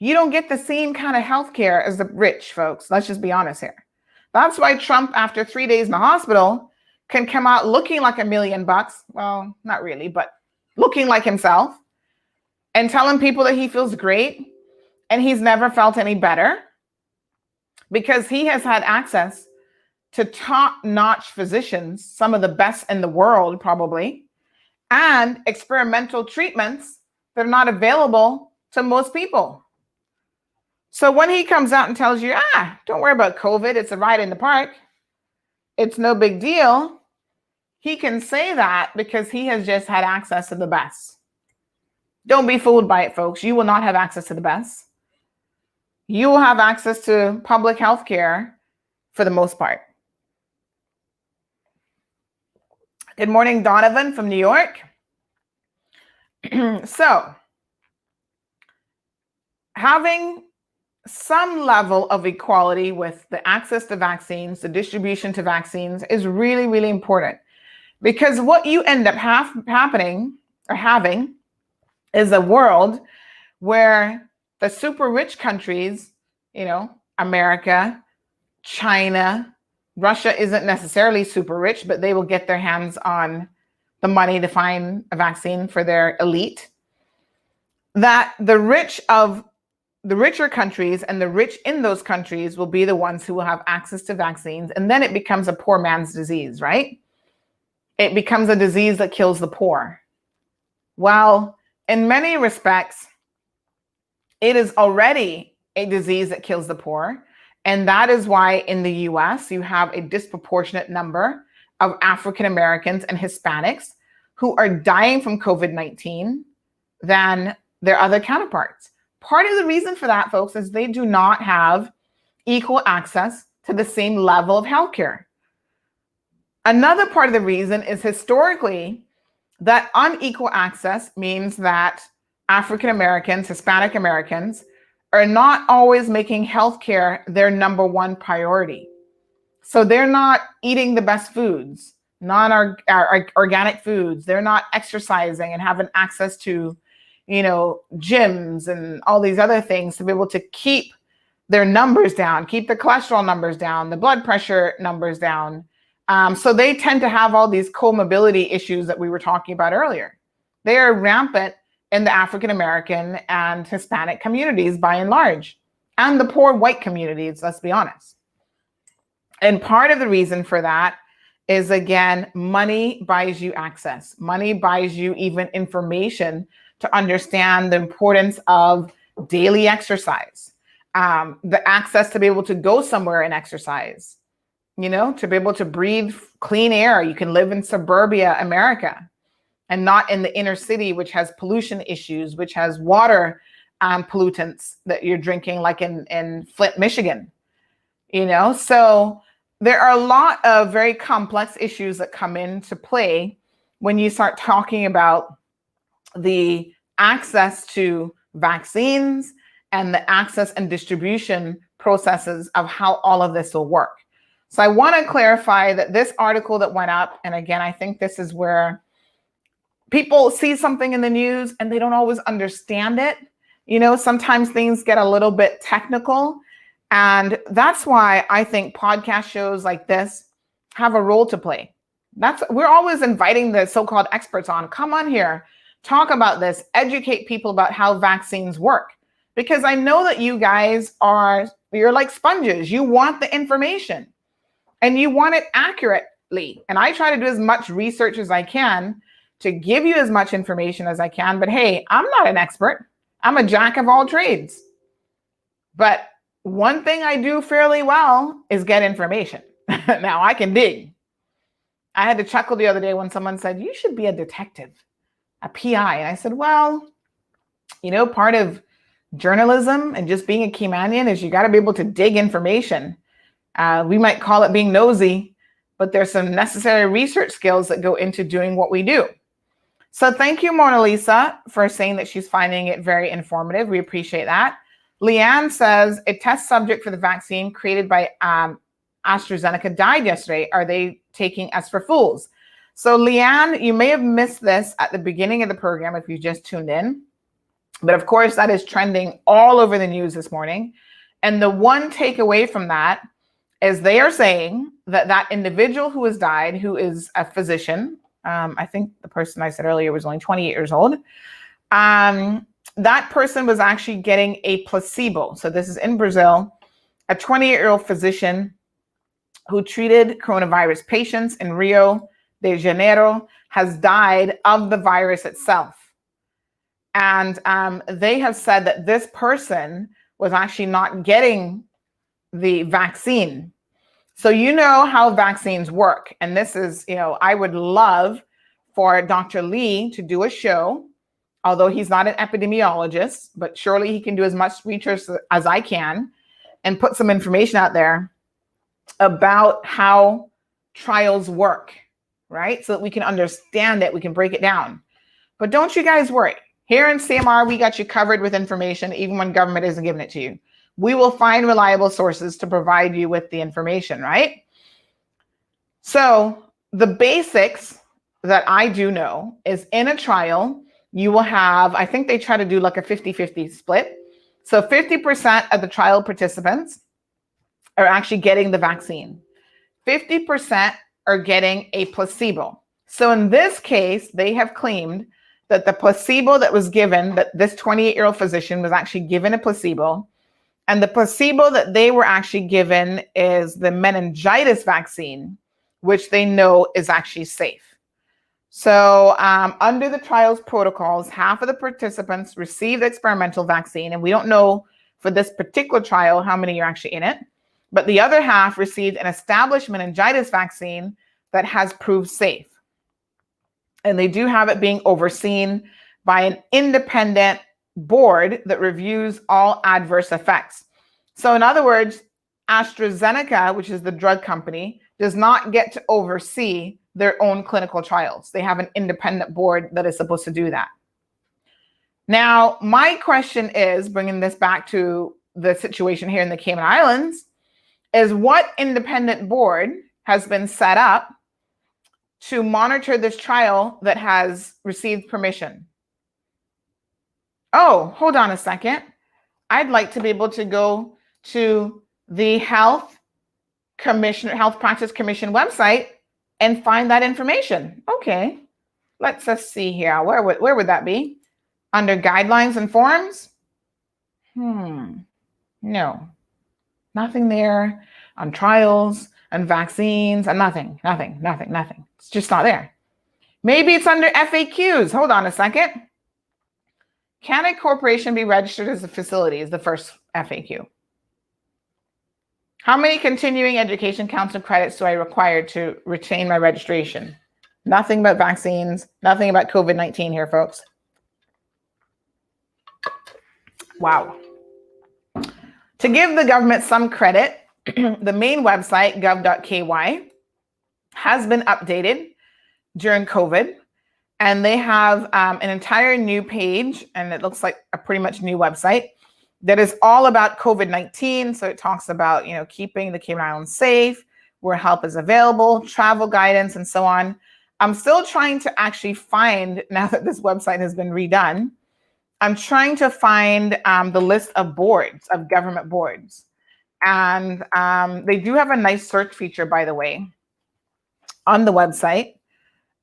you don't get the same kind of health care as the rich, folks. Let's just be honest here. That's why Trump, after 3 days in the hospital, can come out looking like $1 million. Well, not really, but looking like himself and telling people that he feels great and he's never felt any better because he has had access to top-notch physicians, some of the best in the world probably, and experimental treatments that are not available to most people. So when he comes out and tells you, don't worry about COVID, it's a ride in the park, it's no big deal, he can say that because he has just had access to the best. Don't be fooled by it, folks. You will not have access to the best. You will have access to public health care for the most part. Good morning, Donovan from New York. So, having some level of equality with the access to vaccines, the distribution to vaccines is really, really important. Because what you end up having is a world where the super rich countries, you know, America, China, Russia isn't necessarily super rich, but they will get their hands on the money to find a vaccine for their elite. That the rich of the richer countries and the rich in those countries will be the ones who will have access to vaccines. And then it becomes a poor man's disease, right? It becomes a disease that kills the poor. Well, in many respects, it is already a disease that kills the poor. And that is why in the US, you have a disproportionate number of African Americans and Hispanics who are dying from COVID-19 than their other counterparts. Part of the reason for that, folks, is they do not have equal access to the same level of healthcare. Another part of the reason is historically that unequal access means that African Americans, Hispanic Americans, are not always making healthcare their number one priority. So they're not eating the best foods, organic foods. They're not exercising and having access to, gyms and all these other things to be able to keep their numbers down, keep the cholesterol numbers down, the blood pressure numbers down. So they tend to have all these comorbidity issues that we were talking about earlier. They are rampant in the African American and Hispanic communities by and large, and the poor white communities, let's be honest. And part of the reason for that is, again, money buys you access. Money buys you even information to understand the importance of daily exercise, the access to be able to go somewhere and exercise, to be able to breathe clean air. You can live in suburbia America and not in the inner city, which has pollution issues, which has water pollutants that you're drinking, like in Flint, Michigan. So there are a lot of very complex issues that come into play when you start talking about the access to vaccines and the access and distribution processes of how all of this will work. So I want to clarify that this article that went up, and again, I think this is where people see something in the news and they don't always understand it. Sometimes things get a little bit technical. And that's why I think podcast shows like this have a role to play. We're always inviting the so-called experts on. Come on here, talk about this, educate people about how vaccines work. Because I know that you guys you're like sponges. You want the information and you want it accurately. And I try to do as much research as I can to give you as much information as I can. But hey, I'm not an expert. I'm a jack of all trades. But one thing I do fairly well is get information. Now I can dig. I had to chuckle the other day when someone said, you should be a detective, a PI. And I said, well, part of journalism and just being a Keymanian is you got to be able to dig information. We might call it being nosy, but there's some necessary research skills that go into doing what we do. So thank you, Mona Lisa, for saying that she's finding it very informative. We appreciate that. Leanne says a test subject for the vaccine created by AstraZeneca died yesterday. Are they taking us for fools? So Leanne, you may have missed this at the beginning of the program if you just tuned in. But of course, that is trending all over the news this morning. And the one takeaway from that is they are saying that that individual who has died, who is a physician, I think the person I said earlier was only 28 years old, that person was actually getting a placebo. So this is in Brazil, a 28-year-old physician who treated coronavirus patients in Rio de Janeiro has died of the virus itself. And they have said that this person was actually not getting the vaccine. So you know how vaccines work. And this is, I would love for Dr. Lee to do a show, although he's not an epidemiologist, but surely he can do as much research as I can and put some information out there about how trials work, right? So that we can understand it, we can break it down. But don't you guys worry. Here in CMR, we got you covered with information, even when government isn't giving it to you. We will find reliable sources to provide you with the information, right? So the basics that I do know is in a trial, you will have, I think they try to do like a 50-50 split. So 50% of the trial participants are actually getting the vaccine. 50% are getting a placebo. So in this case, they have claimed that the placebo that was given, that this 28-year-old physician was actually given a placebo, and the placebo that they were actually given is the meningitis vaccine, which they know is actually safe. So under the trial's protocols, half of the participants received the experimental vaccine, and we don't know for this particular trial how many are actually in it, but the other half received an established meningitis vaccine that has proved safe. And they do have it being overseen by an independent board that reviews all adverse effects. So in other words, AstraZeneca, which is the drug company, does not get to oversee their own clinical trials. They have an independent board that is supposed to do that. Now, my question is, bringing this back to the situation here in the Cayman Islands, is what independent board has been set up to monitor this trial that has received permission? Oh, hold on a second. I'd like to be able to go to the Health Practice Commission website and find that information. Okay, let's just see here. Where would that be? Under guidelines and forms? No, nothing there on trials and vaccines and nothing. It's just not there. Maybe it's under FAQs. Hold on a second. Can a corporation be registered as a facility is the first FAQ. How many continuing education council credits do I require to retain my registration? Nothing but vaccines, nothing about COVID-19 here, folks. Wow. To give the government some credit, the main website, gov.ky, has been updated during COVID, and they have an entire new page, and it looks like a pretty much new website that is all about COVID-19. So it talks about, keeping the Cayman Islands safe, where help is available, travel guidance, and so on. I'm still trying to actually find, now that this website has been redone, I'm trying to find the list of boards, of government boards. And they do have a nice search feature, by the way, on the website.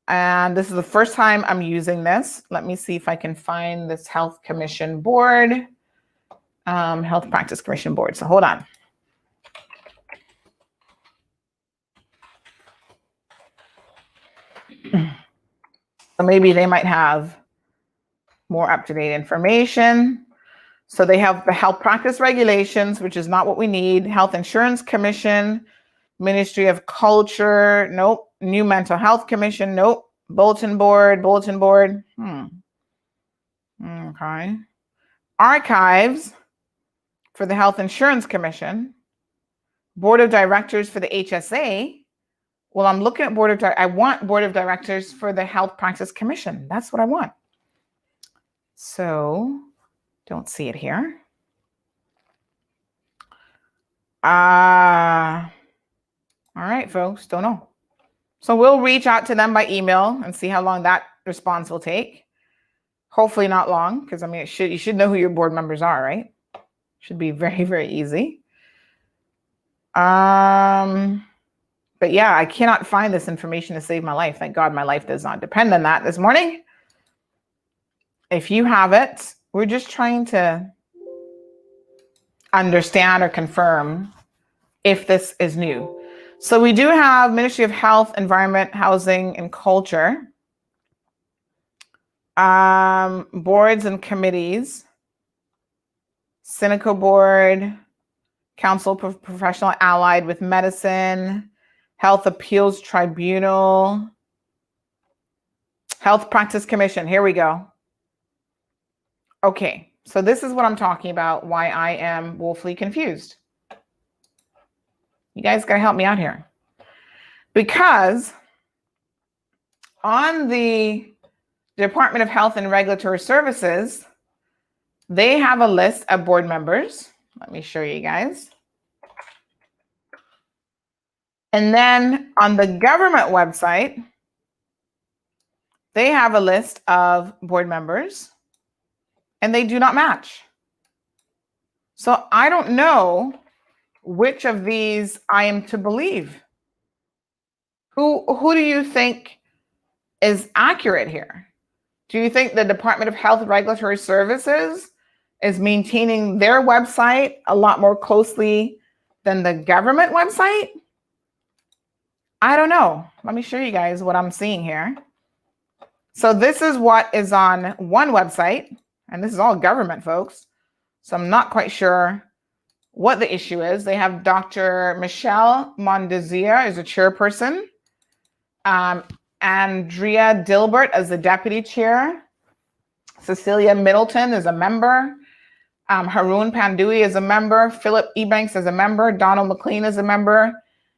And this is the first time I'm using this. Let me see if I can find this Health Commission Board, Health Practice Commission Board. So hold on. So maybe they might have more up-to-date information. So they have the health practice regulations, which is not what we need. Health Insurance Commission, Ministry of Culture, nope. New Mental Health Commission, nope. Bulletin board. Okay. Archives for the Health Insurance Commission. Board of Directors for the HSA. Well, I'm looking at I want Board of Directors for the Health Practice Commission. That's what I want. So, don't see it here. All right, folks, don't know. So we'll reach out to them by email and see how long that response will take. Hopefully not long, because you should know who your board members are, right? Should be very, very easy. But yeah, I cannot find this information to save my life. Thank God my life does not depend on that this morning. If you have it, we're just trying to understand or confirm if this is new. So we do have Ministry of Health, Environment, Housing, and Culture, boards and committees, Cineco Board, Council of Professional Allied with Medicine, Health Appeals Tribunal, Health Practice Commission. Here we go. Okay, so this is what I'm talking about, why I am woefully confused. You guys got to help me out here. Because on the Department of Health and Regulatory Services, they have a list of board members. Let me show you guys. And then on the government website, they have a list of board members, and they do not match. So I don't know which of these I am to believe. Who do you think is accurate here? Do you think the Department of Health and Regulatory Services is maintaining their website a lot more closely than the government website? I don't know. Let me show you guys what I'm seeing here. So this is what is on one website, and this is all government, folks. So I'm not quite sure what the issue is. They have Dr. Michelle Mondezia as a chairperson, Andrea Dilbert as the deputy chair, Cecilia Middleton is a member, Haroon Pandui is a member, Philip Ebanks is a member, Donald McLean is a member,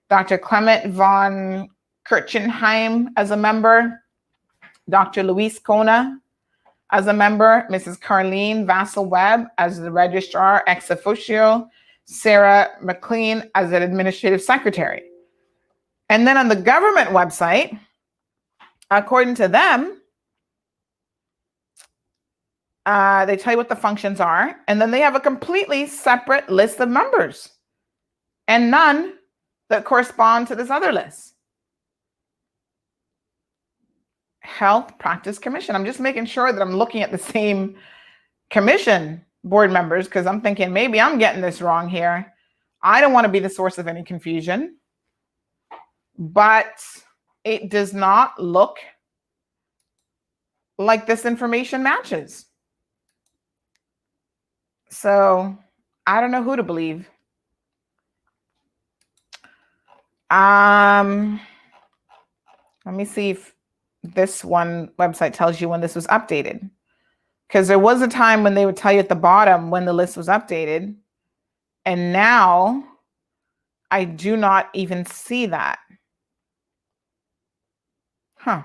Dr. Clement von Kirchenheim as a member, Dr. Luis Kona, as a member, Mrs. Carlene Vassell-Webb as the registrar ex officio, Sarah McLean as an administrative secretary. And then on the government website, according to them, they tell you what the functions are, and then they have a completely separate list of members and none that correspond to this other list. Health Practice Commission. I'm just making sure that I'm looking at the same commission board members, because I'm thinking maybe I'm getting this wrong here. I don't want to be the source of any confusion, but it does not look like this information matches. So I don't know who to believe. Let me see if this one website tells you when this was updated. Because there was a time when they would tell you at the bottom when the list was updated. And now I do not even see that. Huh.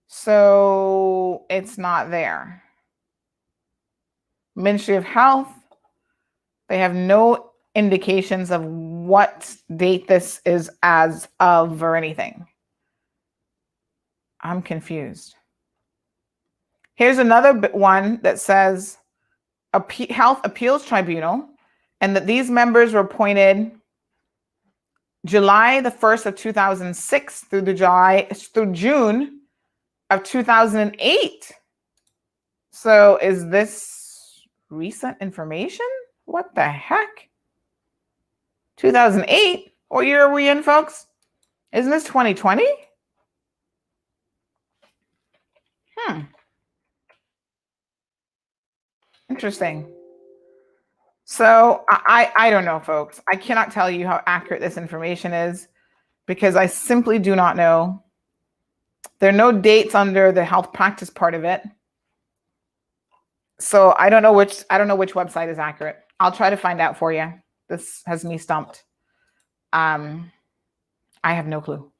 So it's not there. Ministry of Health, they have no indications of what date this is as of or anything. I'm confused. Here's another one that says Health Appeals Tribunal, and that these members were appointed July the 1st of 2006 through June of 2008. So is this recent information? What the heck? 2008? What year are we in, folks? Isn't this 2020? Interesting. So I don't know, folks. I cannot tell you how accurate this information is because I simply do not know. There are no dates under the health practice part of it. So I don't know which website is accurate. I'll try to find out for you. This has me stumped. I have no clue.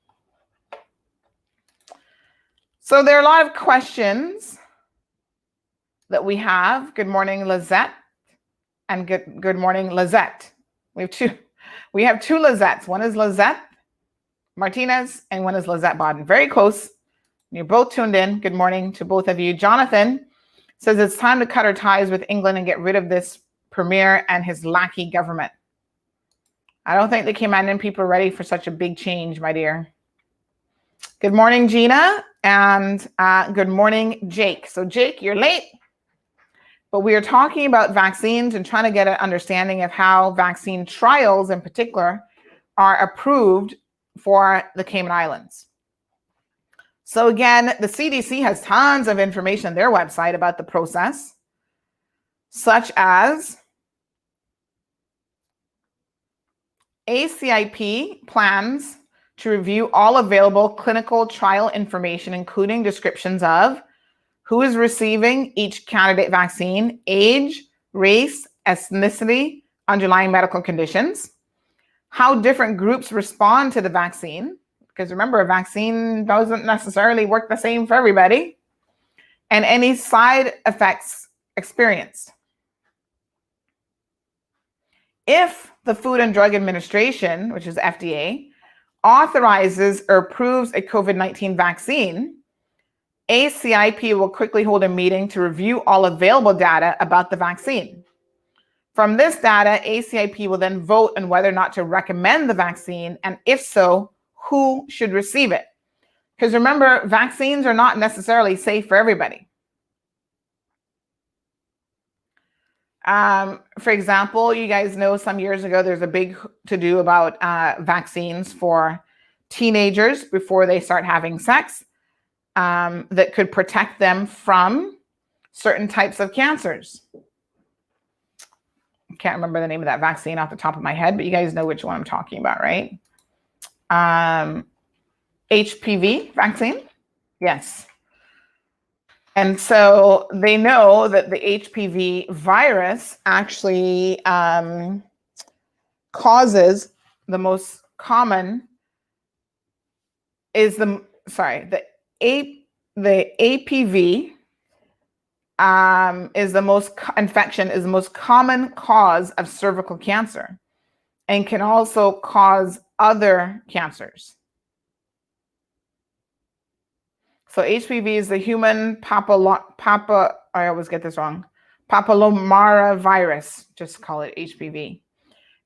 So there are a lot of questions that we have. Good morning, Lizette, and good morning, Lizette. We have two Lizettes. One is Lizette Martinez, and one is Lizette Bodden. Very close. You're both tuned in. Good morning to both of you. Jonathan says it's time to cut our ties with England and get rid of this premier and his lackey government. I don't think the Caymanian people are ready for such a big change, my dear. Good morning, Gina, and good morning, Jake. So Jake, you're late, but we are talking about vaccines and trying to get an understanding of how vaccine trials in particular are approved for the Cayman Islands. So again, the CDC has tons of information on their website about the process, such as ACIP plans to review all available clinical trial information, including descriptions of who is receiving each candidate vaccine, age, race, ethnicity, underlying medical conditions, how different groups respond to the vaccine, because remember, a vaccine doesn't necessarily work the same for everybody, and any side effects experienced. If the Food and Drug Administration, which is FDA, authorizes or approves a COVID-19 vaccine, ACIP will quickly hold a meeting to review all available data about the vaccine. From this data, ACIP will then vote on whether or not to recommend the vaccine, and if so, who should receive it. Because remember, vaccines are not necessarily safe for everybody. For example, you guys know some years ago, there's a big to-do about vaccines for teenagers before they start having sex that could protect them from certain types of cancers. I can't remember the name of that vaccine off the top of my head, but you guys know which one I'm talking about, right? HPV vaccine? Yes. And so they know that the HPV virus actually causes the most common is the APV is the most infection is the most common cause of cervical cancer, and can also cause other cancers. So HPV is the human I always get this wrong, papillomara virus, just call it HPV.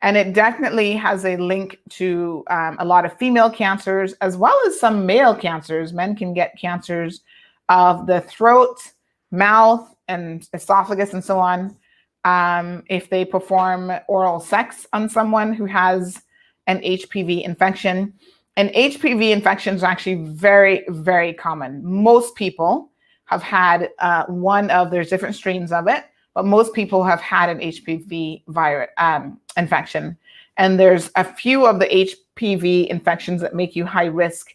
And it definitely has a link to a lot of female cancers, as well as some male cancers. Men can get cancers of the throat, mouth, and esophagus, and so on, if they perform oral sex on someone who has an HPV infection. And HPV infections are actually very, very common. Most people have had there's different strains of it, but most people have had an HPV virus infection. And there's a few of the HPV infections that make you high risk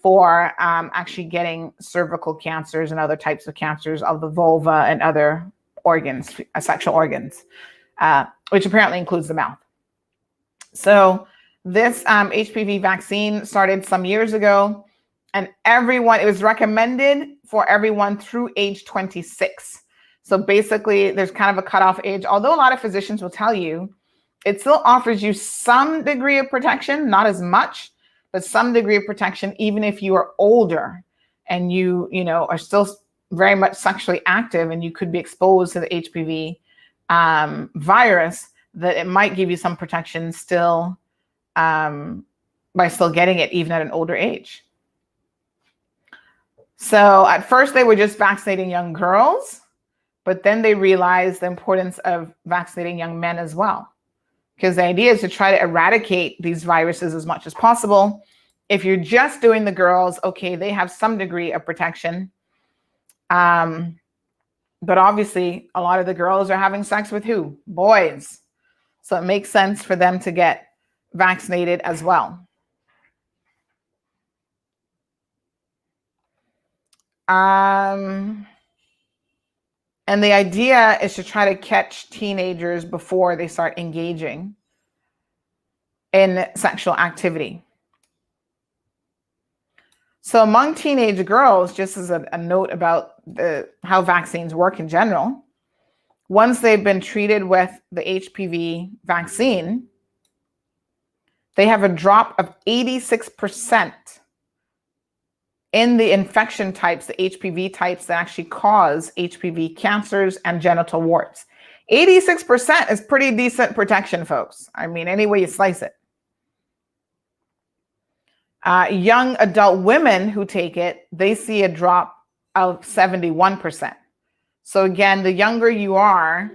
for actually getting cervical cancers and other types of cancers of the vulva and other organs, sexual organs, which apparently includes the mouth. So this HPV vaccine started some years ago, and it was recommended for everyone through age 26. So basically, there's kind of a cutoff age. Although a lot of physicians will tell you, it still offers you some degree of protection, not as much, but some degree of protection, even if you are older and you are still very much sexually active and you could be exposed to the HPV virus, that it might give you some protection still by still getting it even at an older age. So at first they were just vaccinating young girls, but then they realized the importance of vaccinating young men as well. Because the idea is to try to eradicate these viruses as much as possible. If you're just doing the girls, okay, they have some degree of protection. But obviously, a lot of the girls are having sex with who? Boys. So it makes sense for them to get vaccinated as well. And the idea is to try to catch teenagers before they start engaging in sexual activity. So among teenage girls, just as a note about how vaccines work in general, once they've been treated with the HPV vaccine, they have a drop of 86% in the infection types, the HPV types that actually cause HPV cancers and genital warts. 86% is pretty decent protection, folks. I mean, any way you slice it. Young adult women who take it, they see a drop of 71%. So again, the younger you are,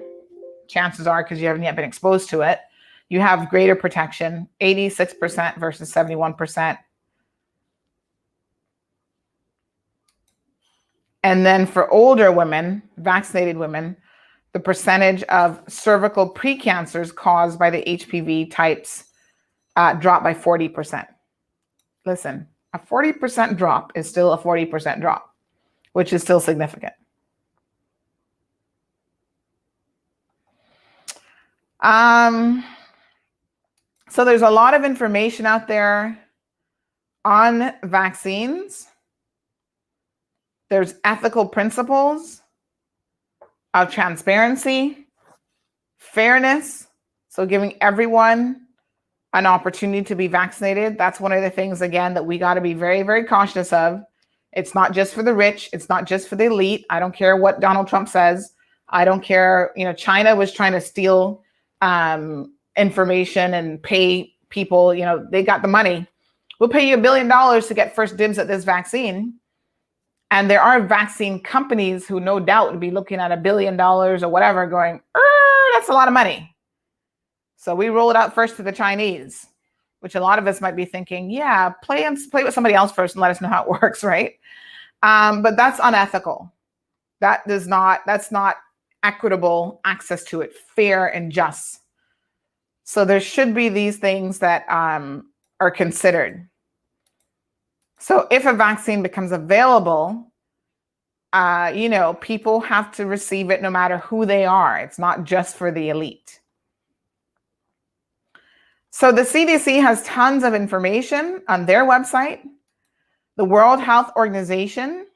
chances are, because you haven't yet been exposed to it, you have greater protection, 86% versus 71%. And then for older women, vaccinated women, the percentage of cervical precancers caused by the HPV types dropped by 40%. Listen, a 40% drop is still a 40% drop, which is still significant. So there's a lot of information out there on vaccines. There's ethical principles of transparency, fairness, so giving everyone an opportunity to be vaccinated. That's one of the things, again, that we got to be very, very cautious of. It's not just for the rich. It's not just for the elite. I don't care what Donald Trump says. I don't care. China was trying to steal information and pay people. They got the money. We'll pay you $1 billion to get first dibs at this vaccine. And there are vaccine companies who no doubt would be looking at $1 billion or whatever going, that's a lot of money. So we roll it out first to the Chinese, which a lot of us might be thinking, yeah, play with somebody else first and let us know how it works, right? But that's unethical. That's not equitable access to it, fair and just. So there should be these things that are considered. So if a vaccine becomes available, people have to receive it no matter who they are. It's not just for the elite. So the CDC has tons of information on their website. The World Health Organization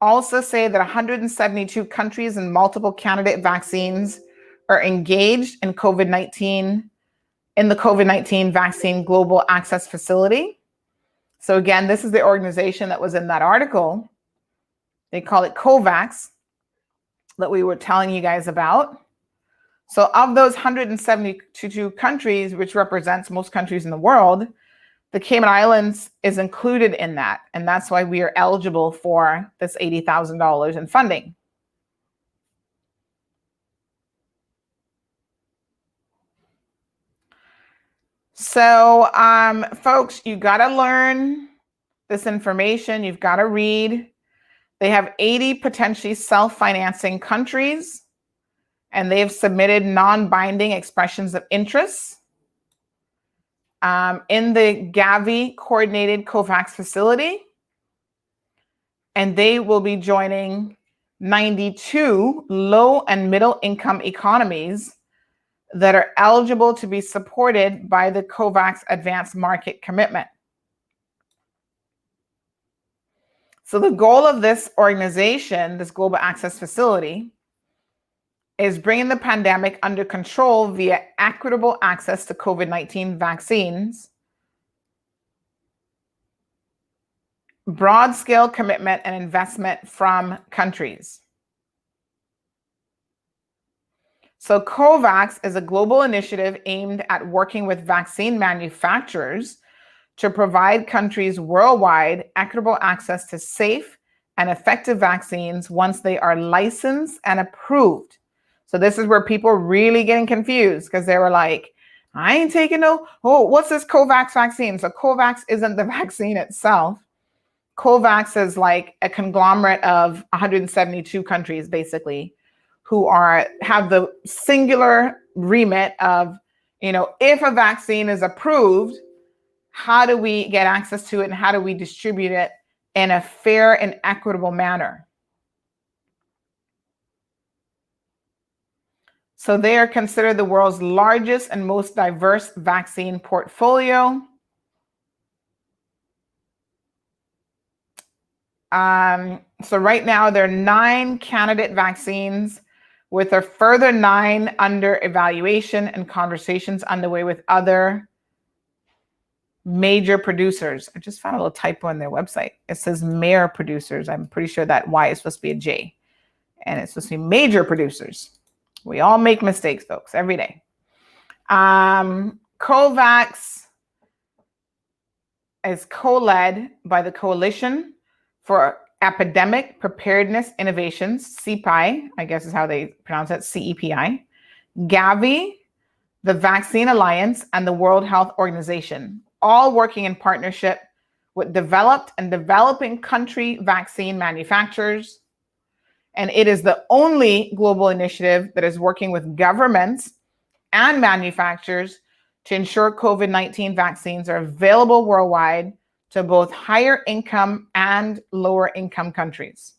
also say that 172 countries and multiple candidate vaccines are engaged in the COVID-19 Vaccine Global Access Facility. So again, this is the organization that was in that article. They call it COVAX, that we were telling you guys about. So of those 172 countries, which represents most countries in the world, the Cayman Islands is included in that. And that's why we are eligible for this $80,000 in funding. So, folks, you got to learn this information. You've got to read. They have 80 potentially self-financing countries, and they've submitted non-binding expressions of interest in the Gavi Coordinated COVAX Facility. And they will be joining 92 low and middle income economies that are eligible to be supported by the COVAX Advanced Market Commitment. So the goal of this organization, this Global Access Facility, is bringing the pandemic under control via equitable access to COVID-19 vaccines, broad-scale commitment and investment from countries. So COVAX is a global initiative aimed at working with vaccine manufacturers to provide countries worldwide equitable access to safe and effective vaccines once they are licensed and approved. So this is where people are really getting confused, because they were like, I ain't taking what's this COVAX vaccine? So COVAX isn't the vaccine itself. COVAX is like a conglomerate of 172 countries, basically, who have the singular remit of, if a vaccine is approved, how do we get access to it and how do we distribute it in a fair and equitable manner? So they are considered the world's largest and most diverse vaccine portfolio. So right now there are 9 candidate vaccines, with a further 9 under evaluation and conversations underway with other major producers. I just found a little typo on their website. It says major producers. I'm pretty sure that Y is supposed to be a J, and it's supposed to be major producers. We all make mistakes, folks, every day. COVAX is co-led by the Coalition for Epidemic Preparedness Innovations, CEPI, I guess is how they pronounce it, CEPI, Gavi, the Vaccine Alliance, and the World Health Organization, all working in partnership with developed and developing country vaccine manufacturers. And it is the only global initiative that is working with governments and manufacturers to ensure COVID-19 vaccines are available worldwide to both higher income and lower income countries.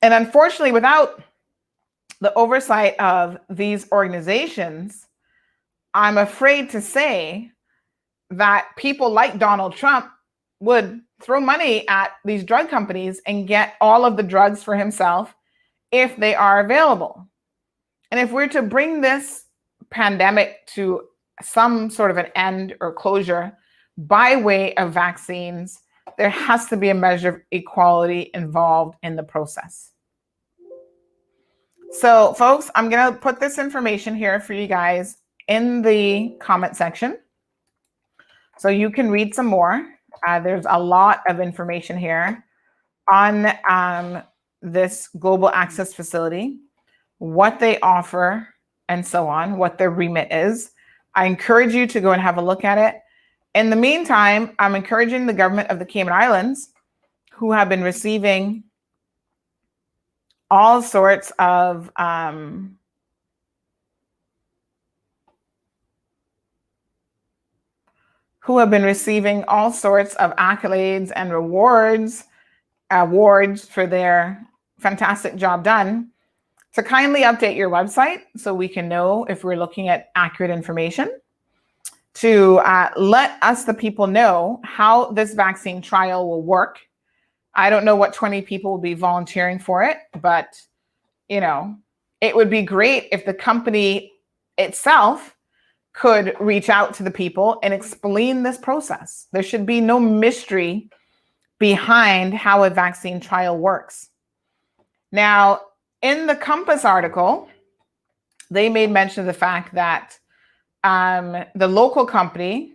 And unfortunately, without the oversight of these organizations, I'm afraid to say that people like Donald Trump would throw money at these drug companies and get all of the drugs for himself if they are available. And if we're to bring this pandemic to some sort of an end or closure by way of vaccines, there has to be a measure of equality involved in the process. So folks, I'm going to put this information here for you guys in the comment section so you can read some more. There's a lot of information here on this Global Access Facility, what they offer, and so on, what their remit is. I encourage you to go and have a look at it. In the meantime, I'm encouraging the government of the Cayman Islands, who have been receiving all sorts of accolades and awards for their fantastic job done, to kindly update your website so we can know if we're looking at accurate information, to let us, the people, know how this vaccine trial will work I don't know what 20 people will be volunteering for it, but it would be great if the company itself could reach out to the people and explain this process. There should be no mystery behind how a vaccine trial works. Now, in the Compass article, they made mention of the fact that the local company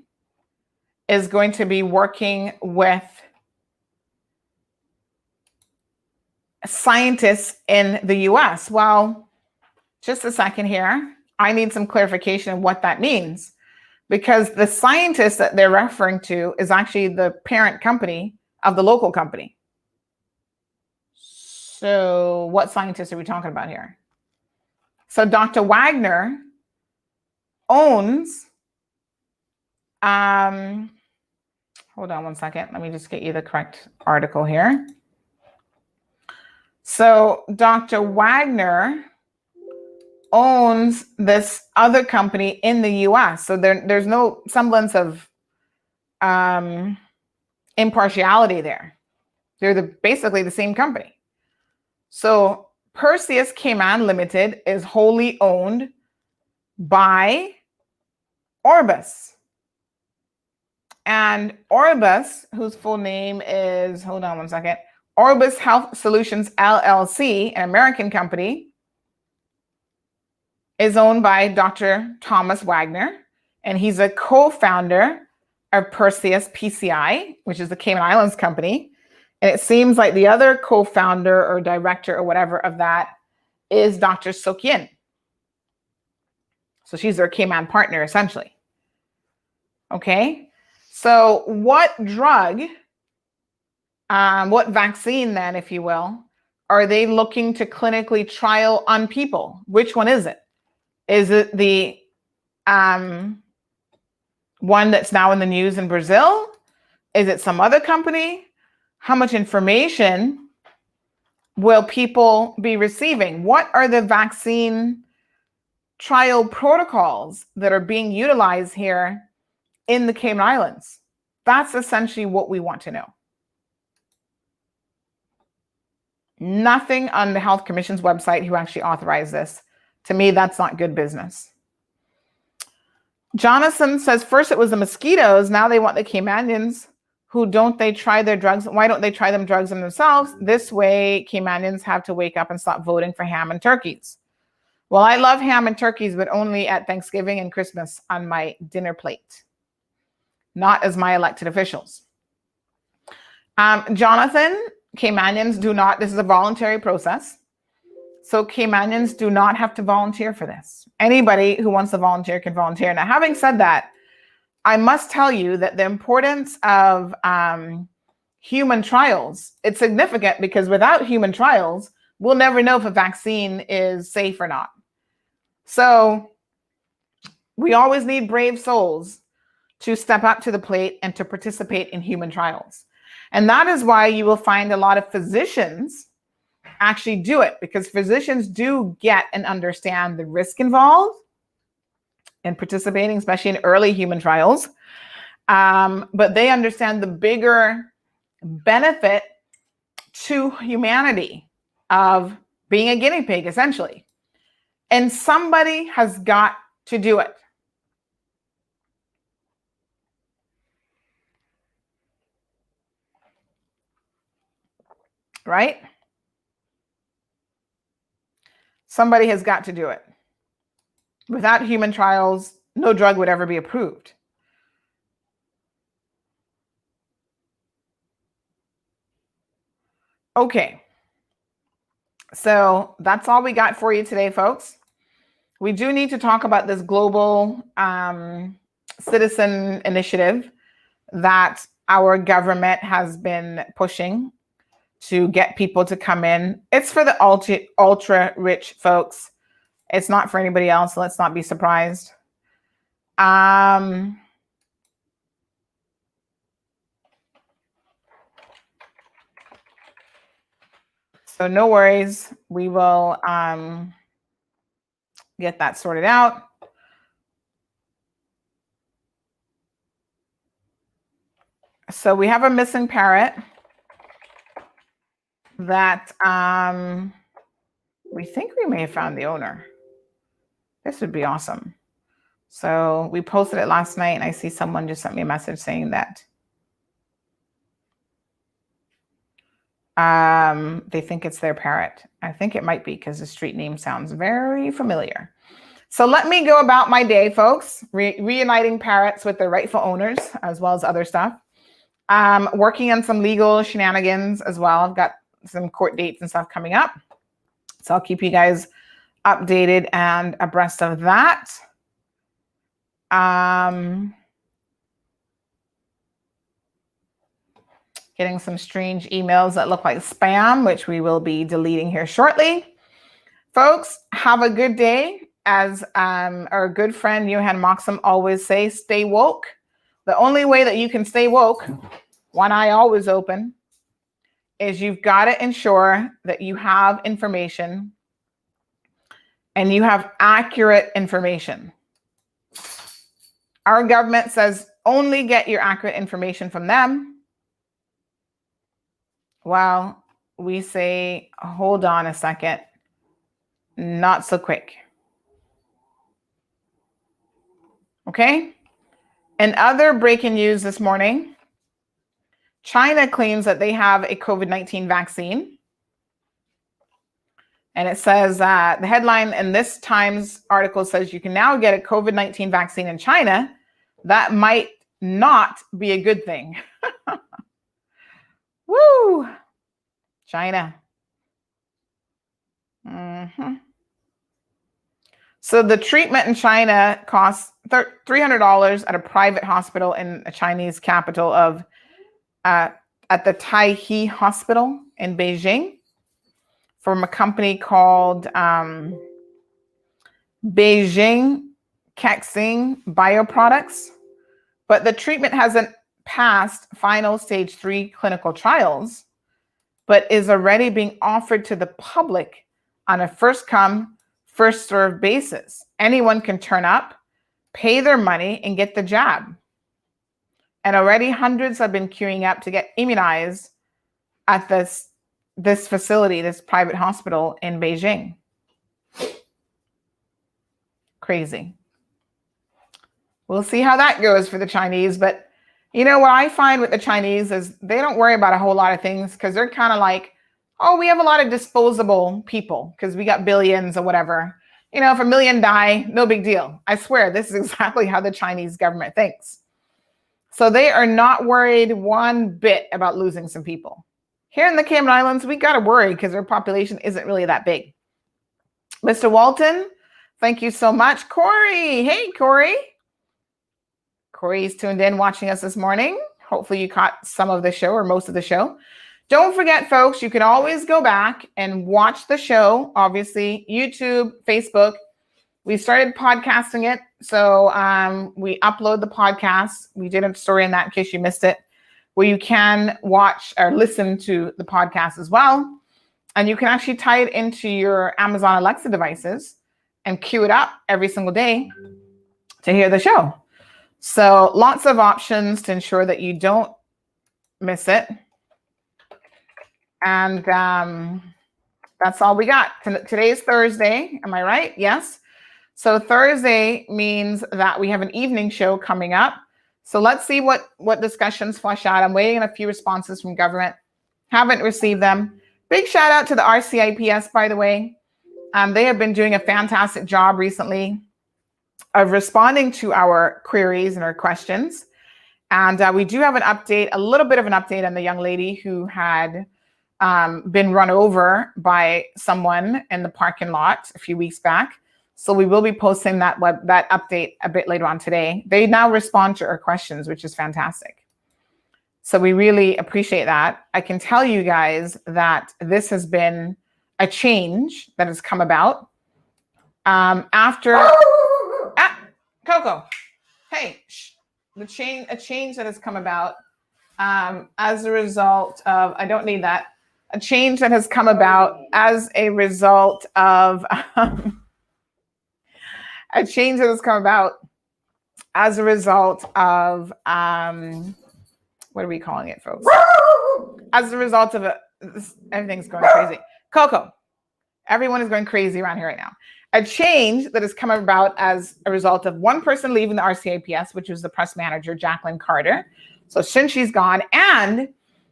is going to be working with scientists in the US. Well, just a second here. I need some clarification of what that means, because the scientist that they're referring to is actually the parent company of the local company. So what scientists are we talking about here? So Dr. Wagner owns, hold on one second. Let me just get you the correct article here. So Dr. Wagner owns this other company in the US. So there's no semblance of impartiality there. They're basically the same company. So Perseus Cayman Limited is wholly owned by Orbis. And Orbis, whose full name is, hold on one second, Orbis Health Solutions LLC, an American company, is owned by Dr. Thomas Wagner, and he's a co-founder of Perseus PCI, which is the Cayman Islands company. And it seems like the other co-founder or director or whatever of that is Dr. Sok Yin. So she's their Cayman partner, essentially. Okay, so what drug, what vaccine then, if you will, are they looking to clinically trial on people? Which one is it? Is it the one that's now in the news in Brazil? Is it some other company? How much information will people be receiving? What are the vaccine trial protocols that are being utilized here in the Cayman Islands? That's essentially what we want to know. Nothing on the Health Commission's website who actually authorized this. To me, that's not good business. Jonathan says, first it was the mosquitoes, now they want the Caymanians. Who don't they try their drugs? Why don't they try them drugs on themselves? This way, Caymanians have to wake up and stop voting for ham and turkeys. Well, I love ham and turkeys, but only at Thanksgiving and Christmas on my dinner plate, not as my elected officials. Jonathan, Caymanians do not, this is a voluntary process. So Caymanians do not have to volunteer for this. Anybody who wants to volunteer can volunteer. Now, having said that, I must tell you that the importance of human trials, it's significant because without human trials, we'll never know if a vaccine is safe or not. So we always need brave souls to step up to the plate and to participate in human trials. And that is why you will find a lot of physicians actually do it, because physicians do get and understand the risk involved in participating, especially in early human trials. But they understand the bigger benefit to humanity of being a guinea pig, essentially. And somebody has got to do it. Right? Somebody has got to do it. Without human trials, no drug would ever be approved. Okay. So that's all we got for you today, folks. We do need to talk about this global citizen initiative that our government has been pushing to get people to come in. It's for the ultra rich folks. It's not for anybody else. So let's not be surprised. So no worries. We will get that sorted out. So we have a missing parrot. that we think we may have found the owner. This would be awesome. So we posted it last night, and I see someone just sent me a message saying that they think it's their parrot. I think it might be because the street name sounds very familiar. So let me go about my day, folks, reuniting parrots with their rightful owners, as well as other stuff. Working on some legal shenanigans as well. I've got some court dates and stuff coming up. So I'll keep you guys updated and abreast of that. Getting some strange emails that look like spam, which we will be deleting here shortly. Folks, have a good day. As our good friend Johan Moxham always say, stay woke. The only way that you can stay woke, one eye always open, is you've got to ensure that you have information and you have accurate information. Our government says only get your accurate information from them. Well, we say, hold on a second, not so quick. Okay? In other breaking news this morning, China claims that they have a COVID-19 vaccine. And it says the headline in this Times article says you can now get a COVID-19 vaccine in China. That might not be a good thing. Woo! China. So the treatment in China costs $300 at a private hospital in a Chinese capital of at the Taipei Hospital in Beijing from a company called Beijing Kexing Bioproducts. But the treatment hasn't passed final stage 3 clinical trials, but is already being offered to the public on a first come, first served basis. Anyone can turn up, pay their money, and get the jab. And already hundreds have been queuing up to get immunized at this facility, this private hospital in Beijing. Crazy. We'll see how that goes for the Chinese. But you know what I find with the Chinese is they don't worry about a whole lot of things because they're kind of like, oh, we have a lot of disposable people because we got billions or whatever. You know, if 1 million die, no big deal. I swear, this is exactly how the Chinese government thinks. So they are not worried one bit about losing some people. Here in the Cayman Islands, we got to worry because our population isn't really that big. Mr. Walton, thank you so much. Corey, hey, Corey. Corey's tuned in watching us this morning. Hopefully you caught some of the show or most of the show. Don't forget, folks, you can always go back and watch the show. Obviously, YouTube, Facebook. We started podcasting it. So we upload the podcast. We did a story in that in case you missed it, where you can watch or listen to the podcast as well. And you can actually tie it into your Amazon Alexa devices and queue it up every single day to hear the show. So lots of options to ensure that you don't miss it. And that's all we got. Today's Thursday. Am I right? Yes. So Thursday means that we have an evening show coming up. So let's see what discussions flush out. I'm waiting on a few responses from government. Haven't received them. Big shout out to the RCIPS, by the way. They have been doing a fantastic job recently of responding to our queries and our questions. And we do have an update, a little bit of an update on the young lady who had been run over by someone in the parking lot a few weeks back. So we will be posting that update a bit later on today. They now respond to our questions, which is fantastic. So we really appreciate that. I can tell you guys that this has been a change that has come about after Coco. Hey, a change that has come about as a result of, I don't need that. A change that has come about as a result of a change that has come about as a result of what are we calling it, folks? As a result of Everything's going crazy. Coco, everyone is going crazy around here right now. A change that has come about as a result of one person leaving the RCIPS, which was the press manager, Jacqueline Carter. So since she's gone, and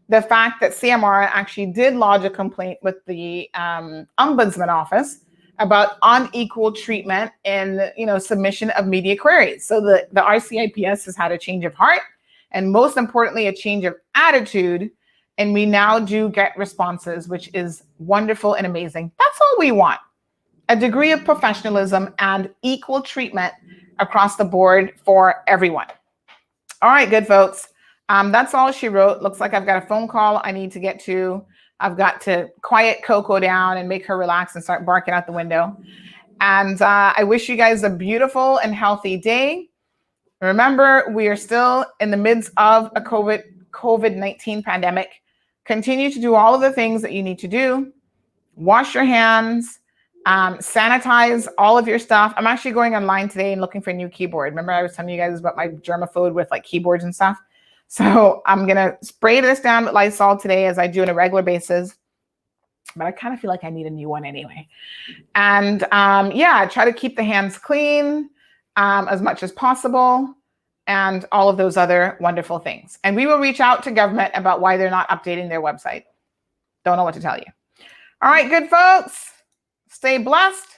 the fact that CMR actually did lodge a complaint with the Ombudsman Office about unequal treatment in, submission of media queries. So the RCIPS has had a change of heart, and most importantly, a change of attitude. And we now do get responses, which is wonderful and amazing. That's all we want. A degree of professionalism and equal treatment across the board for everyone. All right, good folks. That's all she wrote. Looks like I've got a phone call I need to get to. I've got to quiet Coco down and make her relax and start barking out the window. And I wish you guys a beautiful and healthy day. Remember, we are still in the midst of a COVID-19 pandemic. Continue to do all of the things that you need to do. Wash your hands, sanitize all of your stuff. I'm actually going online today and looking for a new keyboard. Remember I was telling you guys about my germaphobe with like keyboards and stuff? So I'm going to spray this down with Lysol today as I do on a regular basis. But I kind of feel like I need a new one anyway. And try to keep the hands clean as much as possible and all of those other wonderful things. And we will reach out to government about why they're not updating their website. Don't know what to tell you. All right, good folks. Stay blessed,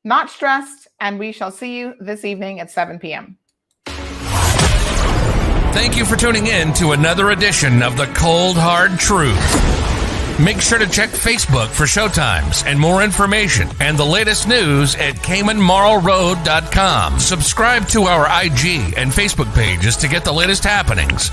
not stressed, and we shall see you this evening at 7 p.m. Thank you for tuning in to another edition of The Cold Hard Truth. Make sure to check Facebook for showtimes and more information and the latest news at CaymanMarlRoad.com. Subscribe to our IG and Facebook pages to get the latest happenings.